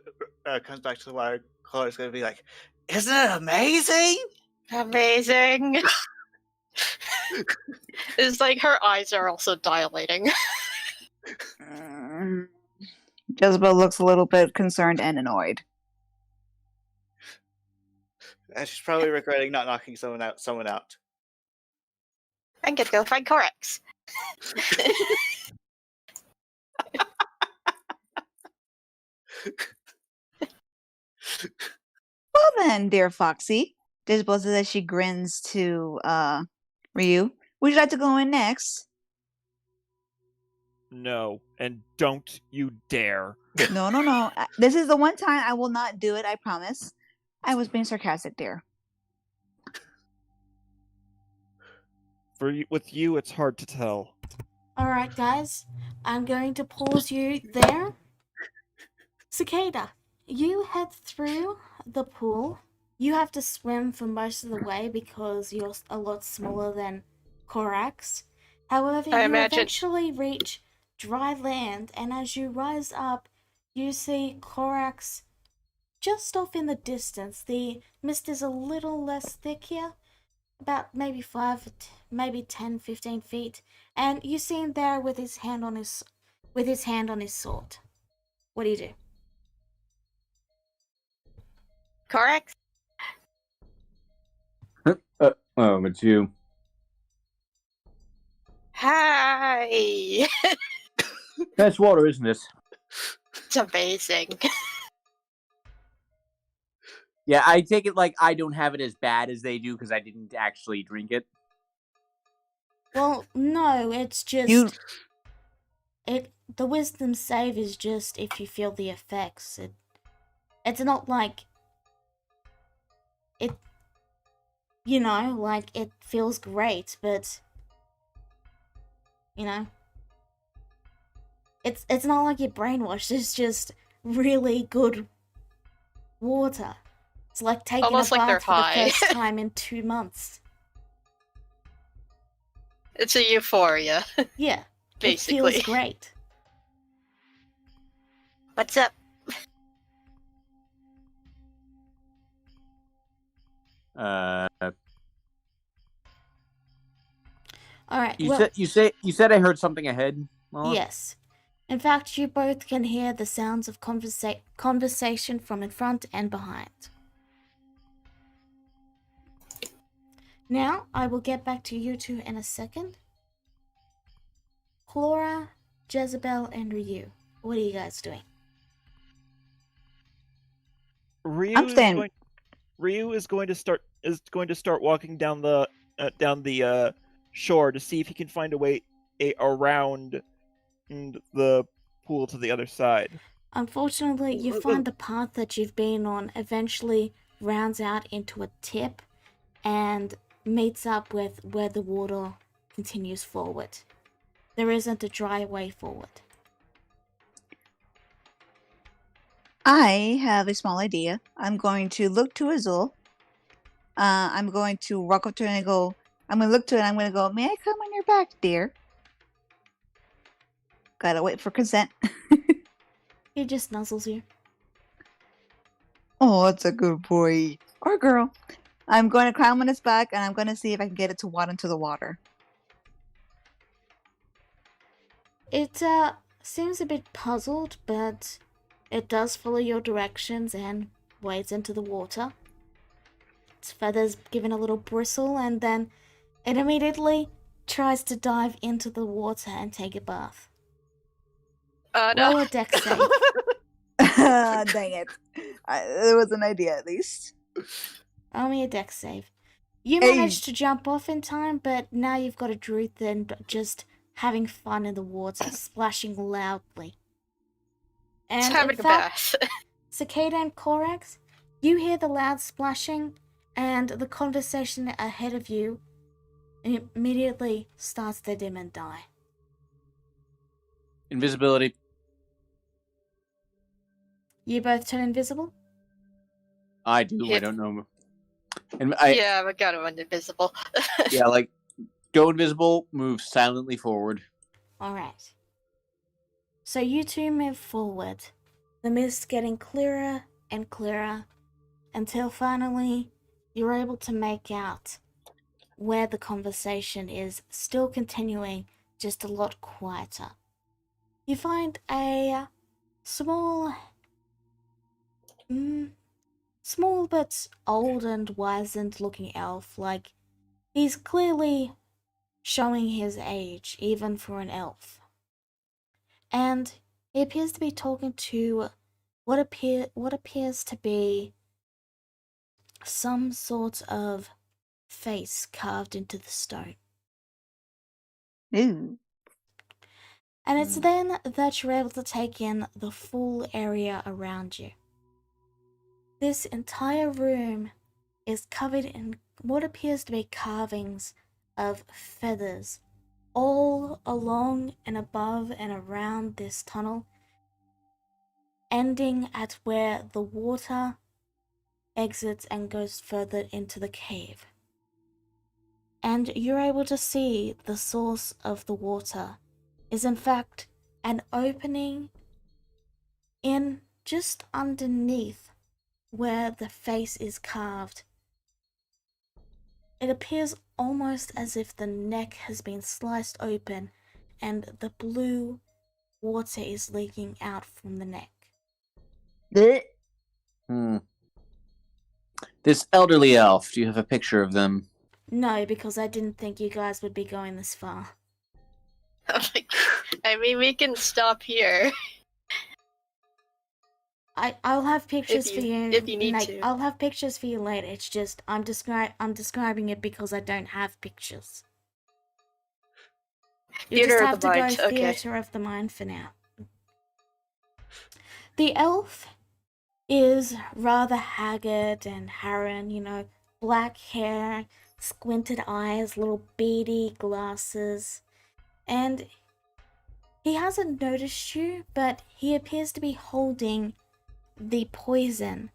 comes back to the water, Clara's gonna be like, "Isn't it amazing?" Amazing! It's like her eyes are also dilating. Jezebel looks a little bit concerned and annoyed. And she's probably regretting not knocking someone out. I'm gonna go find Corax. Well then, dear Foxy, Jezebel says as she grins to Ryu. Would you like to go in next? No, and don't you dare. No. This is the one time I will not do it, I promise. I was being sarcastic, dear. With you, it's hard to tell. Alright, guys. I'm going to pause you there. Cicada, you head through the pool. You have to swim for most of the way because you're a lot smaller than Corax. However, I you imagine- eventually reach dry land, and as you rise up, you see Corax just off in the distance. The mist is a little less thick here, about maybe 10, 15 feet, and you see him there with his hand on his sword. What do you do? Corax? Oh, it's you. Hi! That's water, isn't it? It's amazing. Yeah, I take it like I don't have it as bad as they do because I didn't actually drink it. Well, no, it's just You the wisdom save is just if you feel the effects. It's not like it, you know, like it feels great, but you know, it's not like you're brainwashed. It's just really good water. It's like taking Almost a like they're bath for the high. first time in 2 months. It's a euphoria, Yeah, basically. it feels great. What's up? All right. You said I heard something ahead, Mala? Yes. In fact, you both can hear the sounds of conversation from in front and behind. Now, I will get back to you two in a second. Clara, Jezebel, and Ryu. What are you guys doing? I'm staying. Ryu is going to start walking down the shore to see if he can find a way around the pool to the other side. Unfortunately, you find the path that you've been on eventually rounds out into a tip and meets up with where the water continues forward. There isn't a dry way forward. I have a small idea. I'm going to look to Azul. I'm going to walk up to her and go, I'm going to look to it and I'm going to go, may I come on your back, dear? Gotta wait for consent. He just nuzzles you. Oh, it's a good boy. Or girl. I'm going to climb on its back and I'm going to see if I can get it to wade into the water. It seems a bit puzzled, but it does follow your directions and wades into the water. Its feathers give it a little bristle, and then it immediately tries to dive into the water and take a bath. No. Roll a dex save. Dang it. It was an idea at least. Roll me a dex save. You Hey. managed to jump off in time, but now you've got a Druth and just having fun in the water, splashing loudly. It's And having in a fact, bath. Cicada and Korax, you hear the loud splashing, and the conversation ahead of you immediately starts to dim and die. Invisibility. You both turn invisible? I do. I Yep. don't know. And Yeah, we got him invisible. yeah, like go invisible, move silently forward. Alright. So you two move forward, the mist getting clearer and clearer, until finally you're able to make out where the conversation is still continuing, just a lot quieter. You find a small but old and wizened looking elf. Like, he's clearly showing his age, even for an elf. And he appears to be talking to what appears to be some sort of face carved into the stone. Ooh. And it's then that you're able to take in the full area around you. This entire room is covered in what appears to be carvings of feathers all along and above and around this tunnel, ending at where the water exits and goes further into the cave. And you're able to see the source of the water is in fact an opening in just underneath where the face is carved. It appears almost as if the neck has been sliced open and the blue water is leaking out from the neck. This elderly elf, do you have a picture of them? No, because I didn't think you guys would be going this far. I mean, we can stop here. I'll have pictures for you. if you need to. I'll have pictures for you later. It's just I'm describing it because I don't have pictures. You Theater just of have the to mind, go okay. theater of the mind for now. The elf is rather haggard and harron, you know, black hair, squinted eyes, little beady glasses, and he hasn't noticed you, but he appears to be holding the poison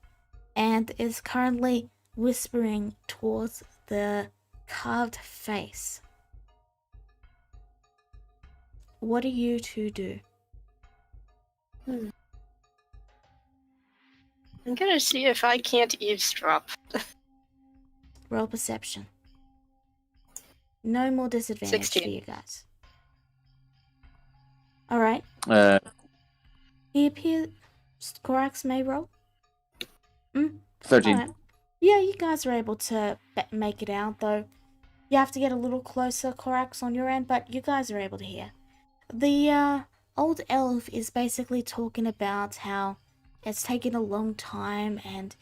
and is currently whispering towards the carved face. What are you to do? I'm gonna see if I can't eavesdrop. Roll perception. No more disadvantage 16. for you guys. Alright. He appears... Korax may roll? 13. Alright. Yeah, you guys are able to make it out, though. You have to get a little closer, Korax, on your end, but you guys are able to hear. The old elf is basically talking about how it's taken a long time and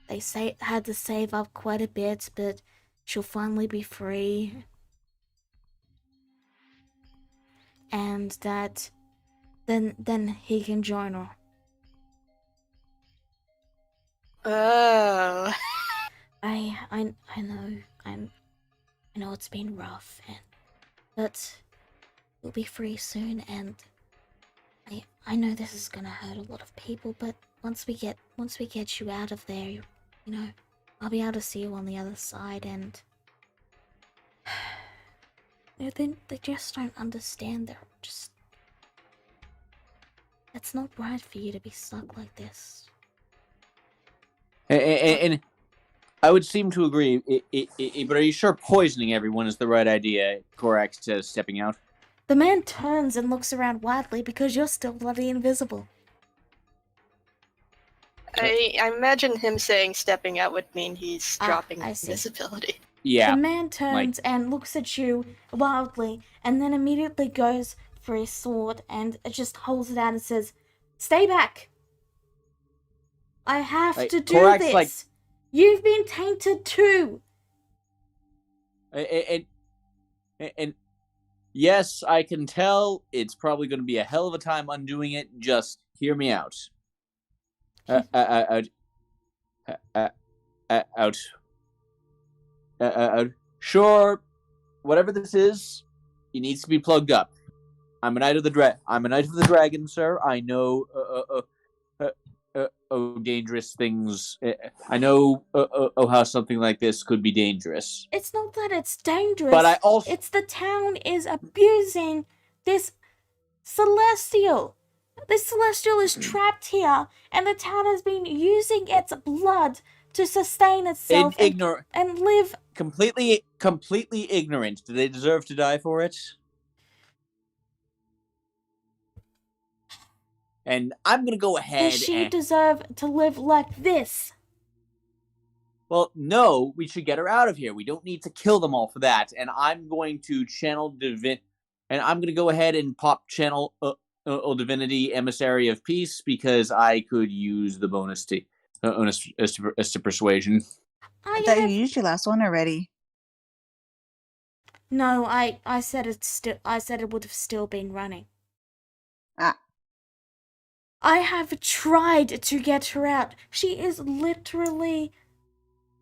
they had to save up quite a bit, but she'll finally be free. And that then he can join her. Oh. I know it's been rough, but you'll be free soon, and I know this is gonna hurt a lot of people, but once we get you out of there, you know, I'll be able to see you on the other side, and they just don't understand. They're just, it's not right for you to be stuck like this. And I would seem to agree, but are you sure poisoning everyone is the right idea? Korax says, stepping out. The man turns and looks around wildly because you're still bloody invisible. I imagine him saying stepping out would mean he's dropping I see. invisibility. Yeah. The man turns and looks at you wildly, and then immediately goes for his sword and just holds it out and says, "Stay back! I have to do Korax, this! You've been tainted too!" And yes, I can tell it's probably going to be a hell of a time undoing it. Just hear me out. Sure, whatever this is, it needs to be plugged up. I'm a knight of the dragon, sir. I know dangerous things. I know how something like this could be dangerous. It's not that it's dangerous. But I also... It's the town is abusing this celestial. This celestial is trapped here, and the town has been using its blood to sustain itself and live. Completely ignorant. Do they deserve to die for it? And I'm gonna go ahead. Does she deserve to live like this? Well, no, we should get her out of here. We don't need to kill them all for that. And I'm going to channel and I'm going to go ahead and pop channel Divinity, Emissary of Peace, because I could use the bonus to persuasion. I thought you used your last one already. No, I said it would have still been running. Ah. I have tried to get her out. She is literally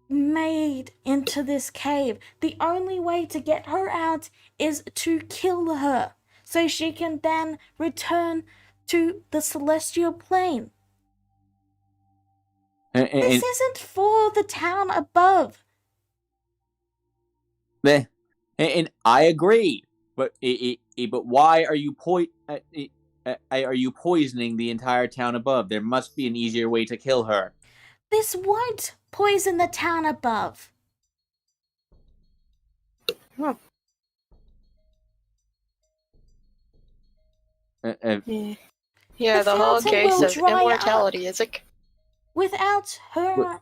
made into this cave. The only way to get her out is to kill her, so she can then return to the celestial plane. This isn't for the town above. And I agree, but why are you poisoning the entire town above? There must be an easier way to kill her. This won't poison the town above. Huh. Yeah, the whole case of immortality, is it? Without her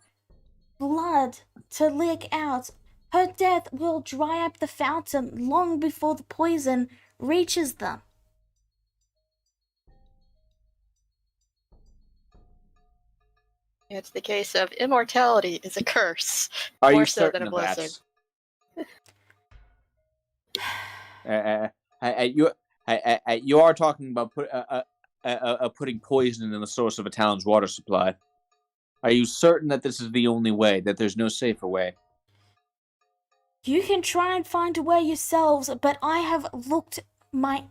blood to leak out, her death will dry up the fountain long before the poison reaches them. It's the case of immortality is a curse. Are More you so than certain a of blizzard. that? You are talking about putting poison in the source of a town's water supply. Are you certain that this is the only way, that there's no safer way? You can try and find a way yourselves, but I have looked nearly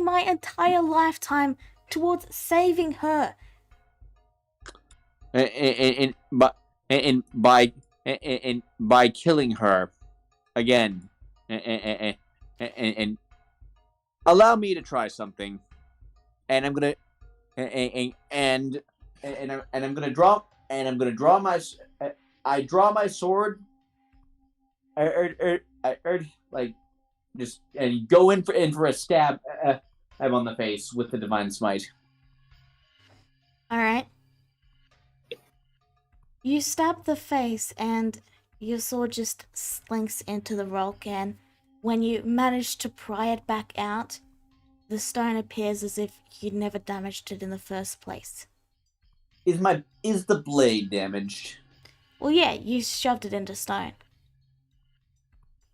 my entire lifetime towards saving her. And by killing her again, and allow me to try something, and I'm gonna and I'm gonna draw my I draw my sword, like just and go in for a stab on the face with the divine smite. All right. You stab the face, and your sword just slinks into the rock, and when you manage to pry it back out, the stone appears as if you'd never damaged it in the first place. Is the blade damaged? Well, yeah, you shoved it into stone.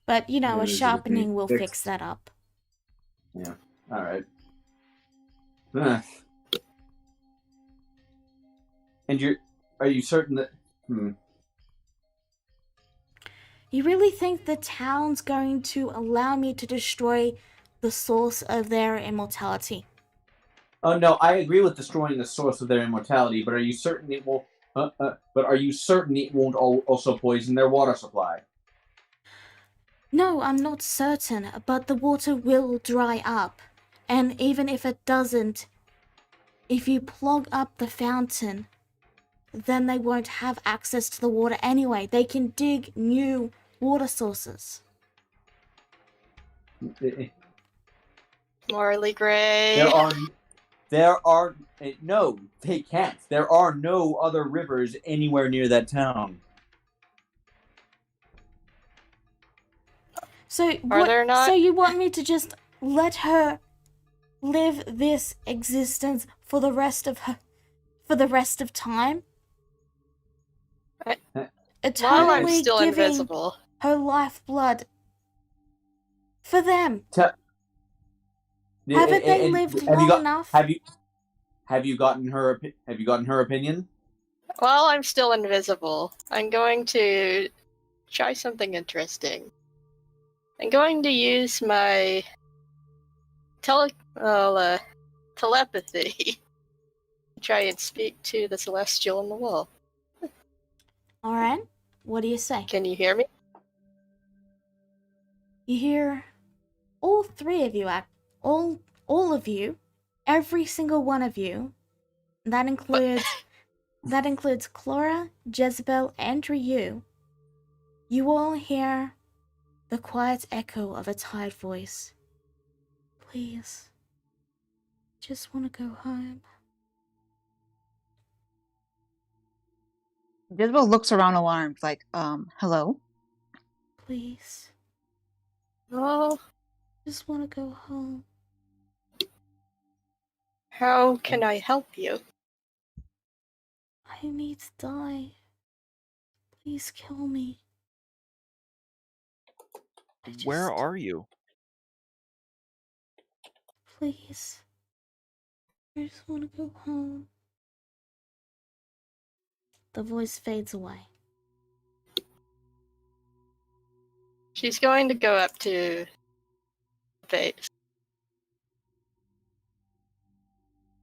But, you know, a sharpening will fix that up. Yeah. All right. And are you certain that? You really think the town's going to allow me to destroy the source of their immortality? Oh no, I agree with destroying the source of their immortality, but are you certain it will? But are you certain it won't also poison their water supply? No, I'm not certain, but the water will dry up. And even if it doesn't, if you plug up the fountain, then they won't have access to the water anyway. They can dig new water sources. Morally gray. There are no, they can't. There are no other rivers anywhere near that town. So Are there not? So you want me to just let her live this existence for the rest of time? While Eternally I'm still giving invisible. her lifeblood for them. Haven't they lived long enough? Have you gotten her opinion? While I'm still invisible, I'm going to try something interesting. I'm going to use my telepathy to try and speak to the celestial in the wall. Alright, what do you say? Can you hear me? You hear all three of you, all of you, every single one of you. That includes Clara, Jezebel, and Ryu. You all hear the quiet echo of a tired voice. Please, just want to go home. Jezebel looks around alarmed, like, hello? Please, Oh, just want to go home. how can I help you? I need to die. Please kill me. Where are you? Please. I just want to go home. The voice fades away. She's going to go up to face.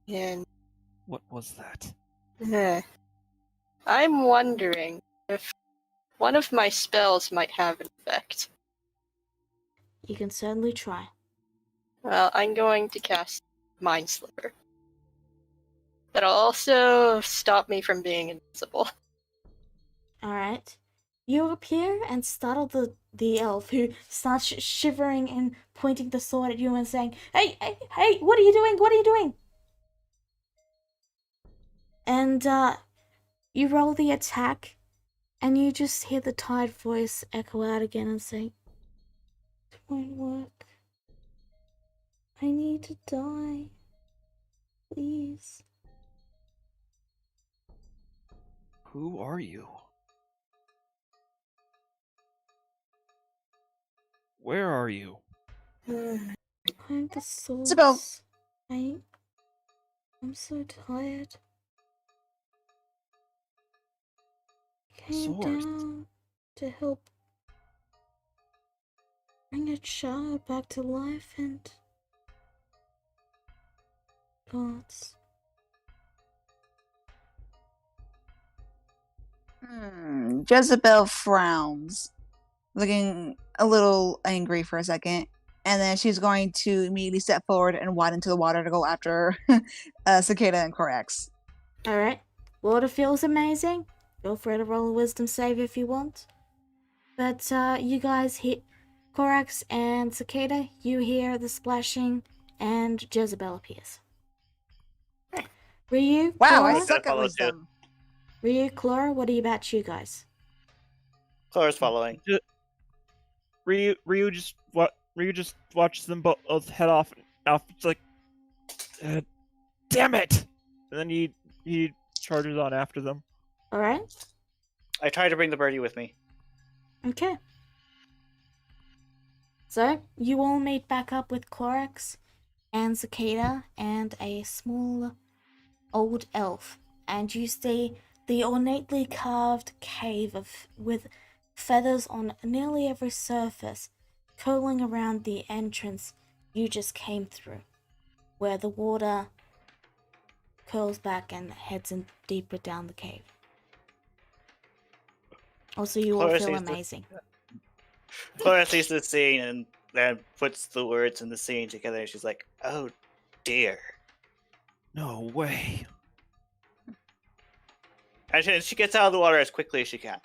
And What was that? I'm wondering if one of my spells might have an effect. You can certainly try. Well, I'm going to cast Mind Sliver. That'll also stop me from being invisible. Alright. You appear and startle the elf, who starts shivering and pointing the sword at you and saying, Hey, what are you doing? What are you doing? And, you roll the attack, and you just hear the tired voice echo out again and say, It won't work. I need to die. Please. Who are you? Where are you? I'm the source. Isabel. I'm so tired. Came Source? down to help bring a child back to life and gods. Jezebel frowns, looking a little angry for a second, and then she's going to immediately step forward and wade into the water to go after Cicada and Corax. Alright. Water feels amazing. Feel free to roll a wisdom save if you want. But you guys hear Corax and Cicada, you hear the splashing and Jezebel appears. Ryu, Wow, Clara, I suck at Follow wisdom. Ryu, Clara, what about you guys? Clara's following. Ryu just watches them both head off. It's like, damn it! And then he charges on after them. Alright, I try to bring the birdie with me. okay. So, you all meet back up with Corax and Cicada and a small old elf, and you see the ornately carved cave with feathers on nearly every surface curling around the entrance you just came through, where the water curls back and heads in deeper down the cave. Also, you all Clara feel sees the- amazing. Clara sees the scene and then puts the words in the scene together, and she's like, "Oh dear." No way. And she gets out of the water as quickly as she can.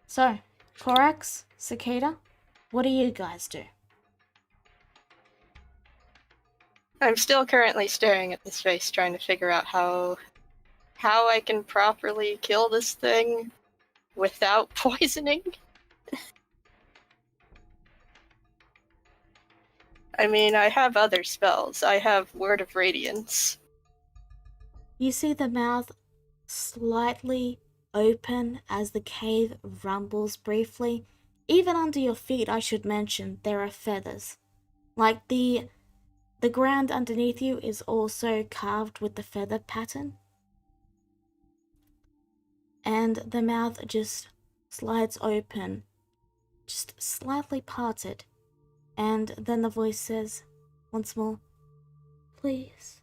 So, Corax, Cicada, what do you guys do? I'm still currently staring at this face, trying to figure out how I can properly kill this thing without poisoning. I mean, I have other spells. I have Word of Radiance. You see the mouth slightly open as the cave rumbles briefly. Even under your feet, I should mention, there are feathers. Like the ground underneath you is also carved with the feather pattern. And the mouth just slides open, just slightly parted. And then the voice says, once more, please.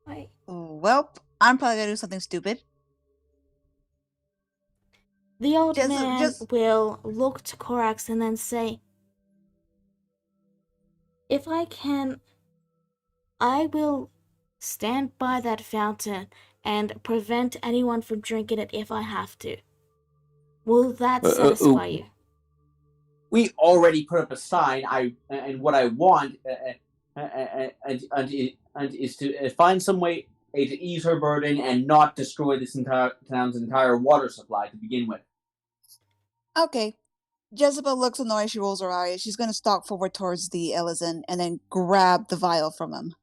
Wait. Well, I'm probably gonna do something stupid. The old Just- man just- will look to Corax and then say, if I can, I will stand by that fountain and prevent anyone from drinking it if I have to. Will that satisfy you? We already put up a sign. And what I want is to find some way to ease her burden and not destroy this entire town's entire water supply to begin with. Okay. Jezebel looks annoyed. She rolls her eyes. She's gonna stalk forward towards the Ellison and then grab the vial from him.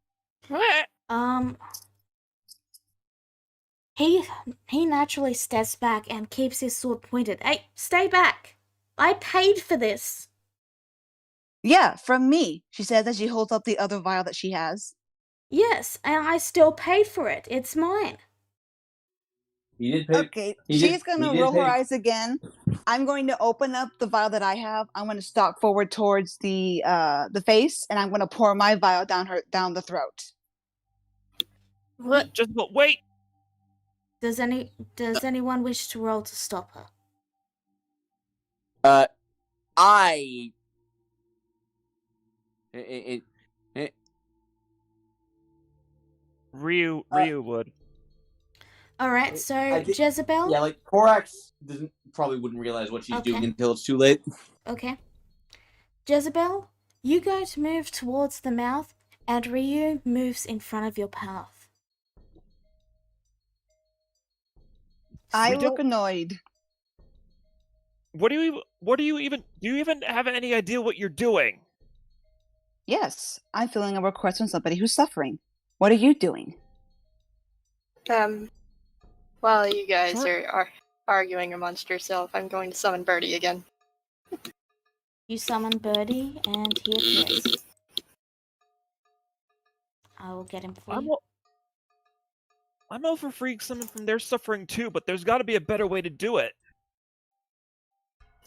He naturally steps back and keeps his sword pointed. Hey, stay back! I paid for this! Yeah, from me, she says as she holds up the other vial that she has. Yes, and I still paid for it. It's mine. He did pay. Okay, he she's did- gonna he did roll her pay. eyes again. I'm going to open up the vial that I have. I'm gonna stalk forward towards the face, and I'm gonna pour my vial down the throat. What? Just wait. Does anyone wish to roll to stop her? I. Ryu would. Alright, so I think- Jezebel? Yeah, like Corax probably wouldn't realize what she's Okay. doing until it's too late. Okay. Jezebel, you go to move towards the mouth, and Ryu moves in front of your path. I We look don't- annoyed. do you even have any idea what you're doing? Yes, I'm filling a request from somebody who's suffering. What are you doing? While you guys Sure. are arguing amongst yourself, I'm going to summon Birdie again. You summon Birdie, and he appears. I will get him for you. I'm all for freeing someone from their suffering too, but there's got to be a better way to do it.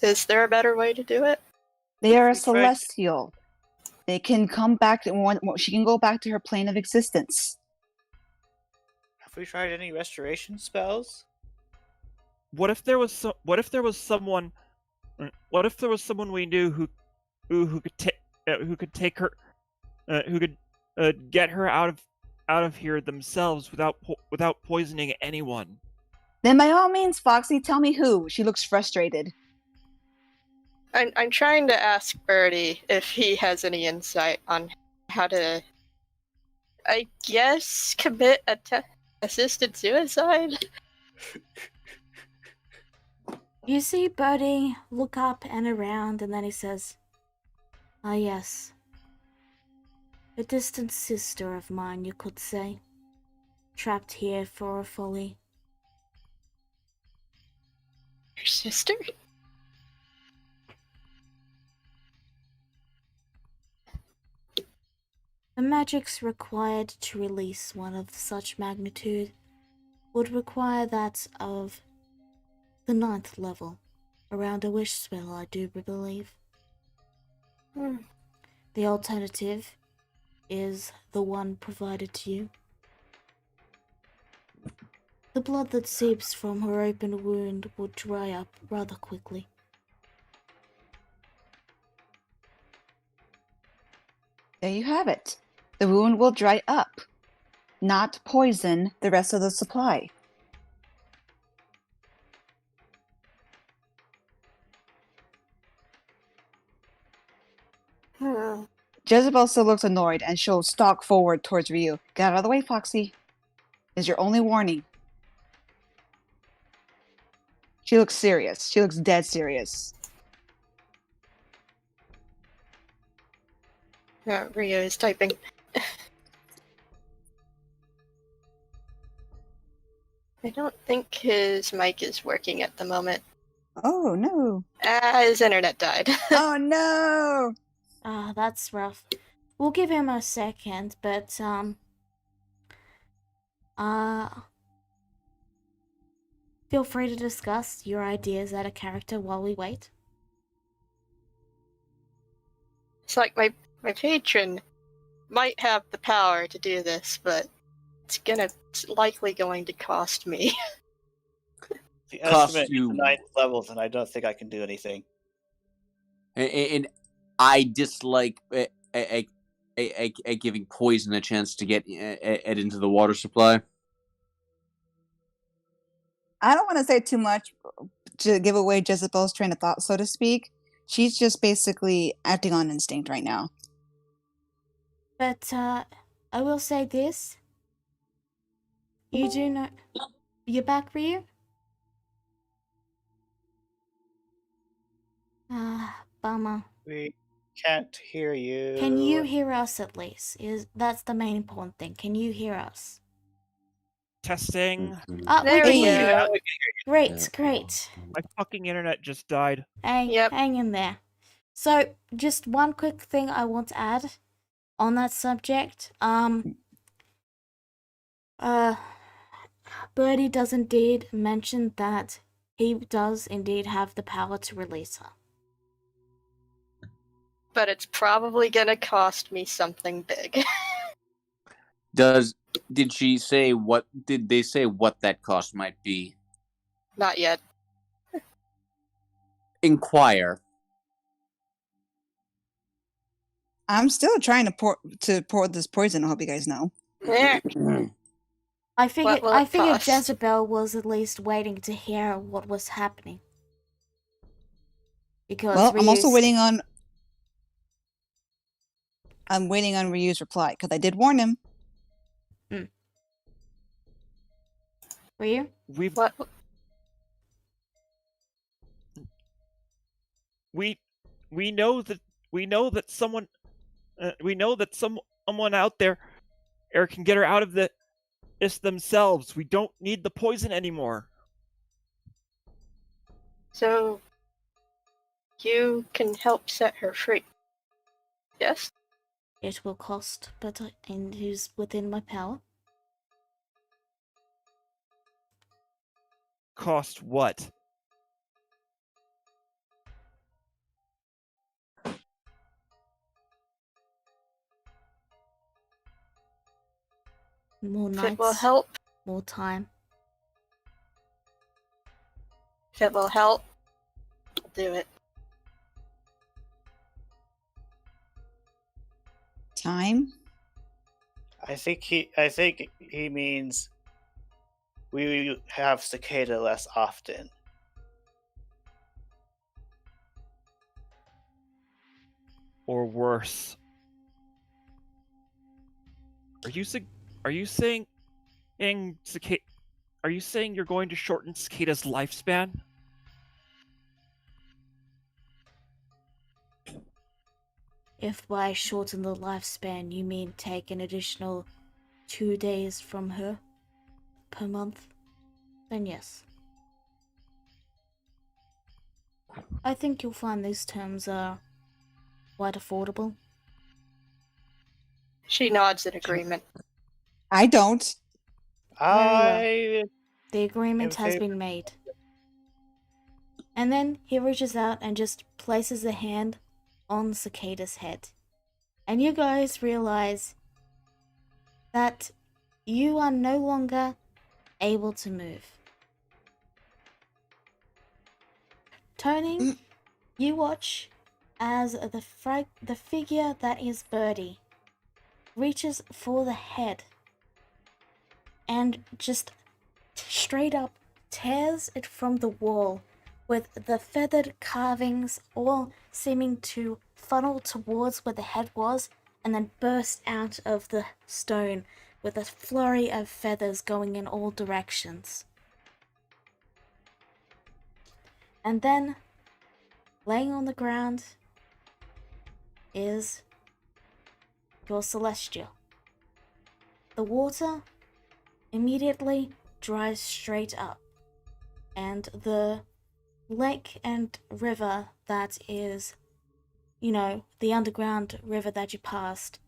Is there a better way to do it? They are a We tried- celestial. They can come back, she can go back to her plane of existence. Have we tried any restoration spells? What if there was someone we knew who could take her, who could get her out of here themselves without poisoning anyone? Then by all means, Foxy, tell me who. She looks frustrated. I'm trying to ask Birdie if he has any insight on how to, I guess, commit assisted suicide. You see Birdie look up and around, and then he says, "Ah, yes. A distant sister of mine, you could say. Trapped here for a folly." Your sister? The magics required to release one of such magnitude would require that of the 9th level, around a wish spell, I do believe. The alternative is the one provided to you. The blood that seeps from her open wound would dry up rather quickly. There you have it. The wound will dry up, not poison the rest of the supply. Jezebel still looks annoyed, and she'll stalk forward towards Ryu. Get out of the way, Foxy. Is your only warning. She looks serious. She looks dead serious. Ryu is typing. I don't think his mic is working at the moment. Oh, no. His internet died. Oh, no. Ah, that's rough. We'll give him a second, but, feel free to discuss your ideas as a character while we wait. It's like my patron might have the power to do this, but it's likely going to cost me. The Cost estimate you- is 9th levels, and I don't think I can do anything. And I dislike giving poison a chance to get into the water supply. I don't want to say too much to give away Jezebel's train of thought, so to speak. She's just basically acting on instinct right now. But, I will say this. You do know... You're back, Ryu? Ah, bummer. We can't hear you. Can you hear us at least? That's the main important thing. Can you hear us? Testing. Ah, There we we can hear go. you. Great, great. My fucking internet just died. Hang in there. So, just one quick thing I want to add on that subject. Birdie does indeed mention that he does indeed have the power to release her. But it's probably gonna cost me something big. Did they say what that cost might be? Not yet. Inquire. I'm still trying to pour this poison, I hope you guys know. Yeah. I figured will it cost? Jezebel was at least waiting to hear what was happening. Because Well, I'm also Ryu's- waiting on... I'm waiting on Ryu's reply, because I did warn him. Ryu? We've What? we we know that someone someone out there can get her out of this themselves. We don't need the poison anymore. So you can help set her free. Yes? It will cost, but it is within my power. Cost what? More If it will nights, help, more time. if it will help, I'll do it. Time? I think he means we have cicada less often. Or worse? Are you saying cicada? Are you saying you're going to shorten cicada's lifespan? If by shorten the lifespan you mean take an additional 2 days from her per month, then yes. I think you'll find these terms are quite affordable. She nods in agreement. I don't. I The agreement In has favor- been made. And then he reaches out and just places a hand on Cicada's head. And you guys realize that you are no longer able to move. Tony, you watch as the figure that is Birdie reaches for the head and just straight up tears it from the wall, with the feathered carvings all seeming to funnel towards where the head was and then burst out of the stone with a flurry of feathers going in all directions. And then, laying on the ground, is your Celestial. The water immediately dries straight up, and the lake and river that is, the underground river that you passed,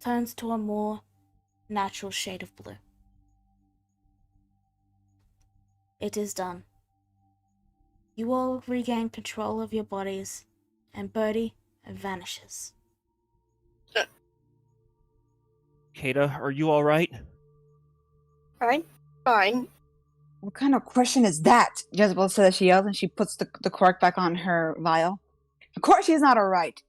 turns to a more natural shade of blue. It is done. You all regain control of your bodies, and Birdie vanishes. Cicada, are you alright? I'm fine. What kind of question is that? Jezebel says, she yells, and she puts the cork back on her vial. Of course she's not alright.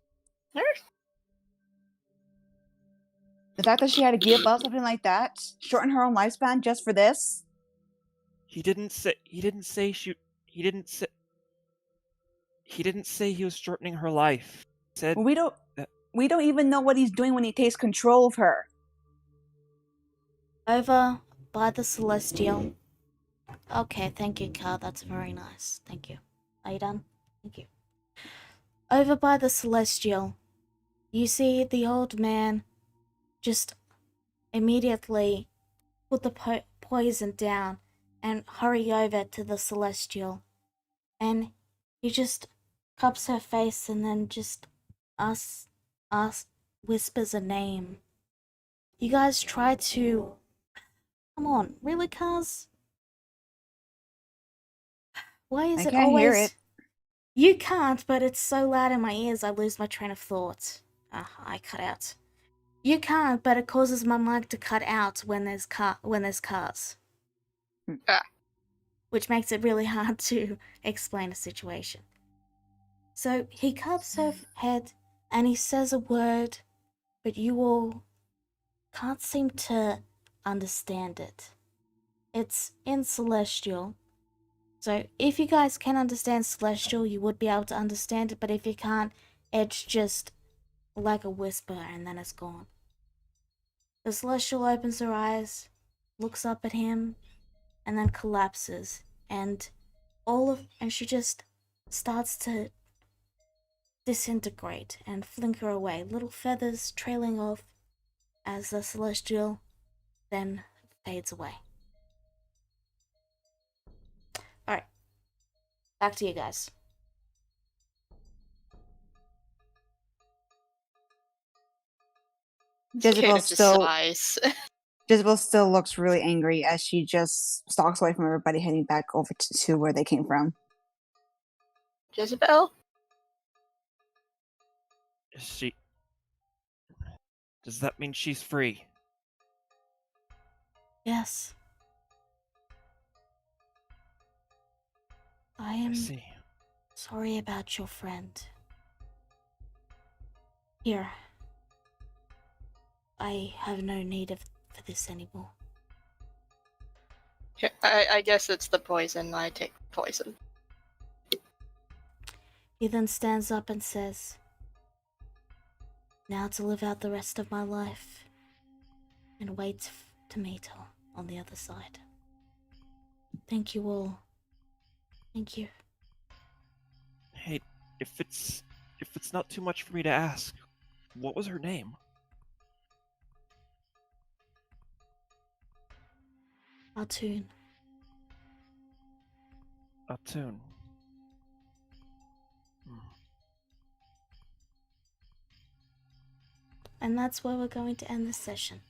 The fact that she had to give up something like that, shorten her own lifespan just for this? He didn't say he was shortening her life. He said Well, we don't even know what he's doing when he takes control of her. Over by the Celestial. Okay, thank you, Car. That's very nice. Thank you. Are you done? Thank you. Over by the Celestial, you see the old man just immediately put the poison down and hurry over to the Celestial. And he just cups her face and then just whispers a name. You guys try to... Come on, really, Cars? Why is I it can't always... hear it. You can't, but it's so loud in my ears I lose my train of thought. I cut out. You can't, but it causes my mic to cut out when there's cars. Which makes it really hard to explain a situation. So he cups her head and he says a word, but you all can't seem to understand it. It's in Celestial. So if you guys can understand Celestial, you would be able to understand it, but if you can't, it's just like a whisper and then it's gone. The Celestial opens her eyes, looks up at him, and then collapses, and she just starts to disintegrate and flicker away, little feathers trailing off as the celestial then fades away. Alright, back to you guys. Jezebel Cicada just still sighs. Jezebel still looks really angry as she just stalks away from everybody, heading back over to where they came from. Jezebel? Is she? Does that mean she's free? Yes. I I am see. sorry about your friend. Here. I have no need for this anymore. I guess it's the poison. I take poison. He then stands up and says, now to live out the rest of my life and wait to meet her on the other side. Thank you all. Thank you. Hey, if it's not too much for me to ask, what was her name? Artoon. Atun. And that's where we're going to end this session.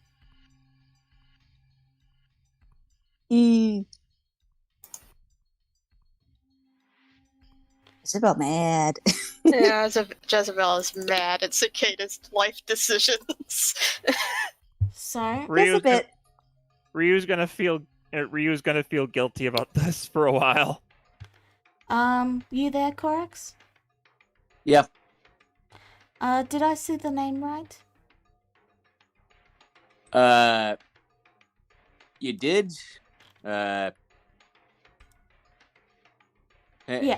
Jezebel mad. Yeah, Jezebel is mad at Cicada's life decisions. So, Just a bit. Ryu's gonna feel guilty about this for a while. you there, Corax? Yeah. Did I see the name right? You did. Yeah,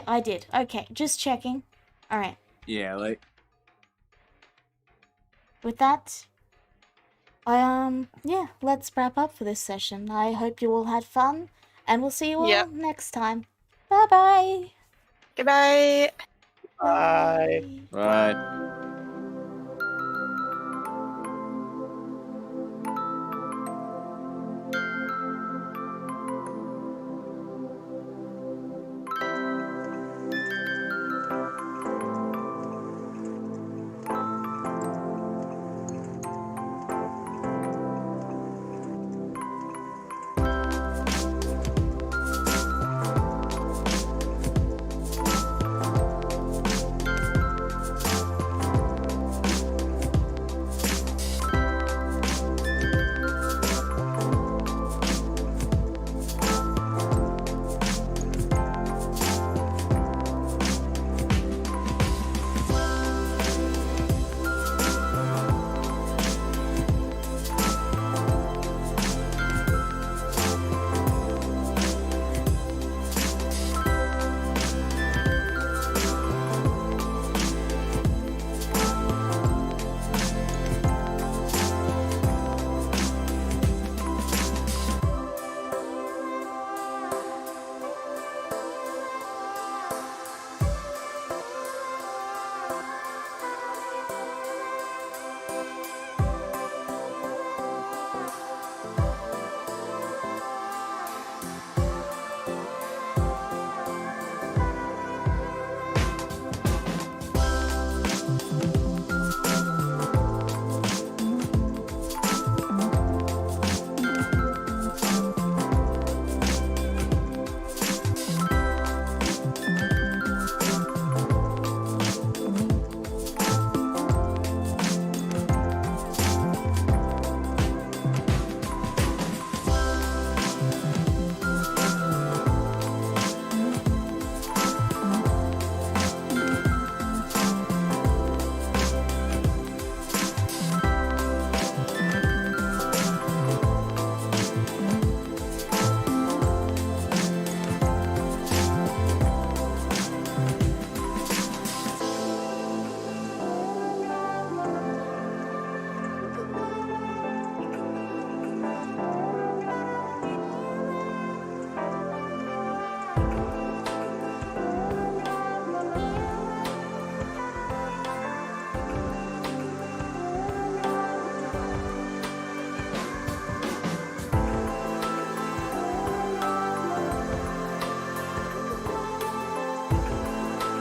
I did. Okay, just checking. Alright. Yeah, like. With that, yeah, let's wrap up for this session. I hope you all had fun, and we'll see you all Yep. next time. Bye-bye! Goodbye. Bye. Right.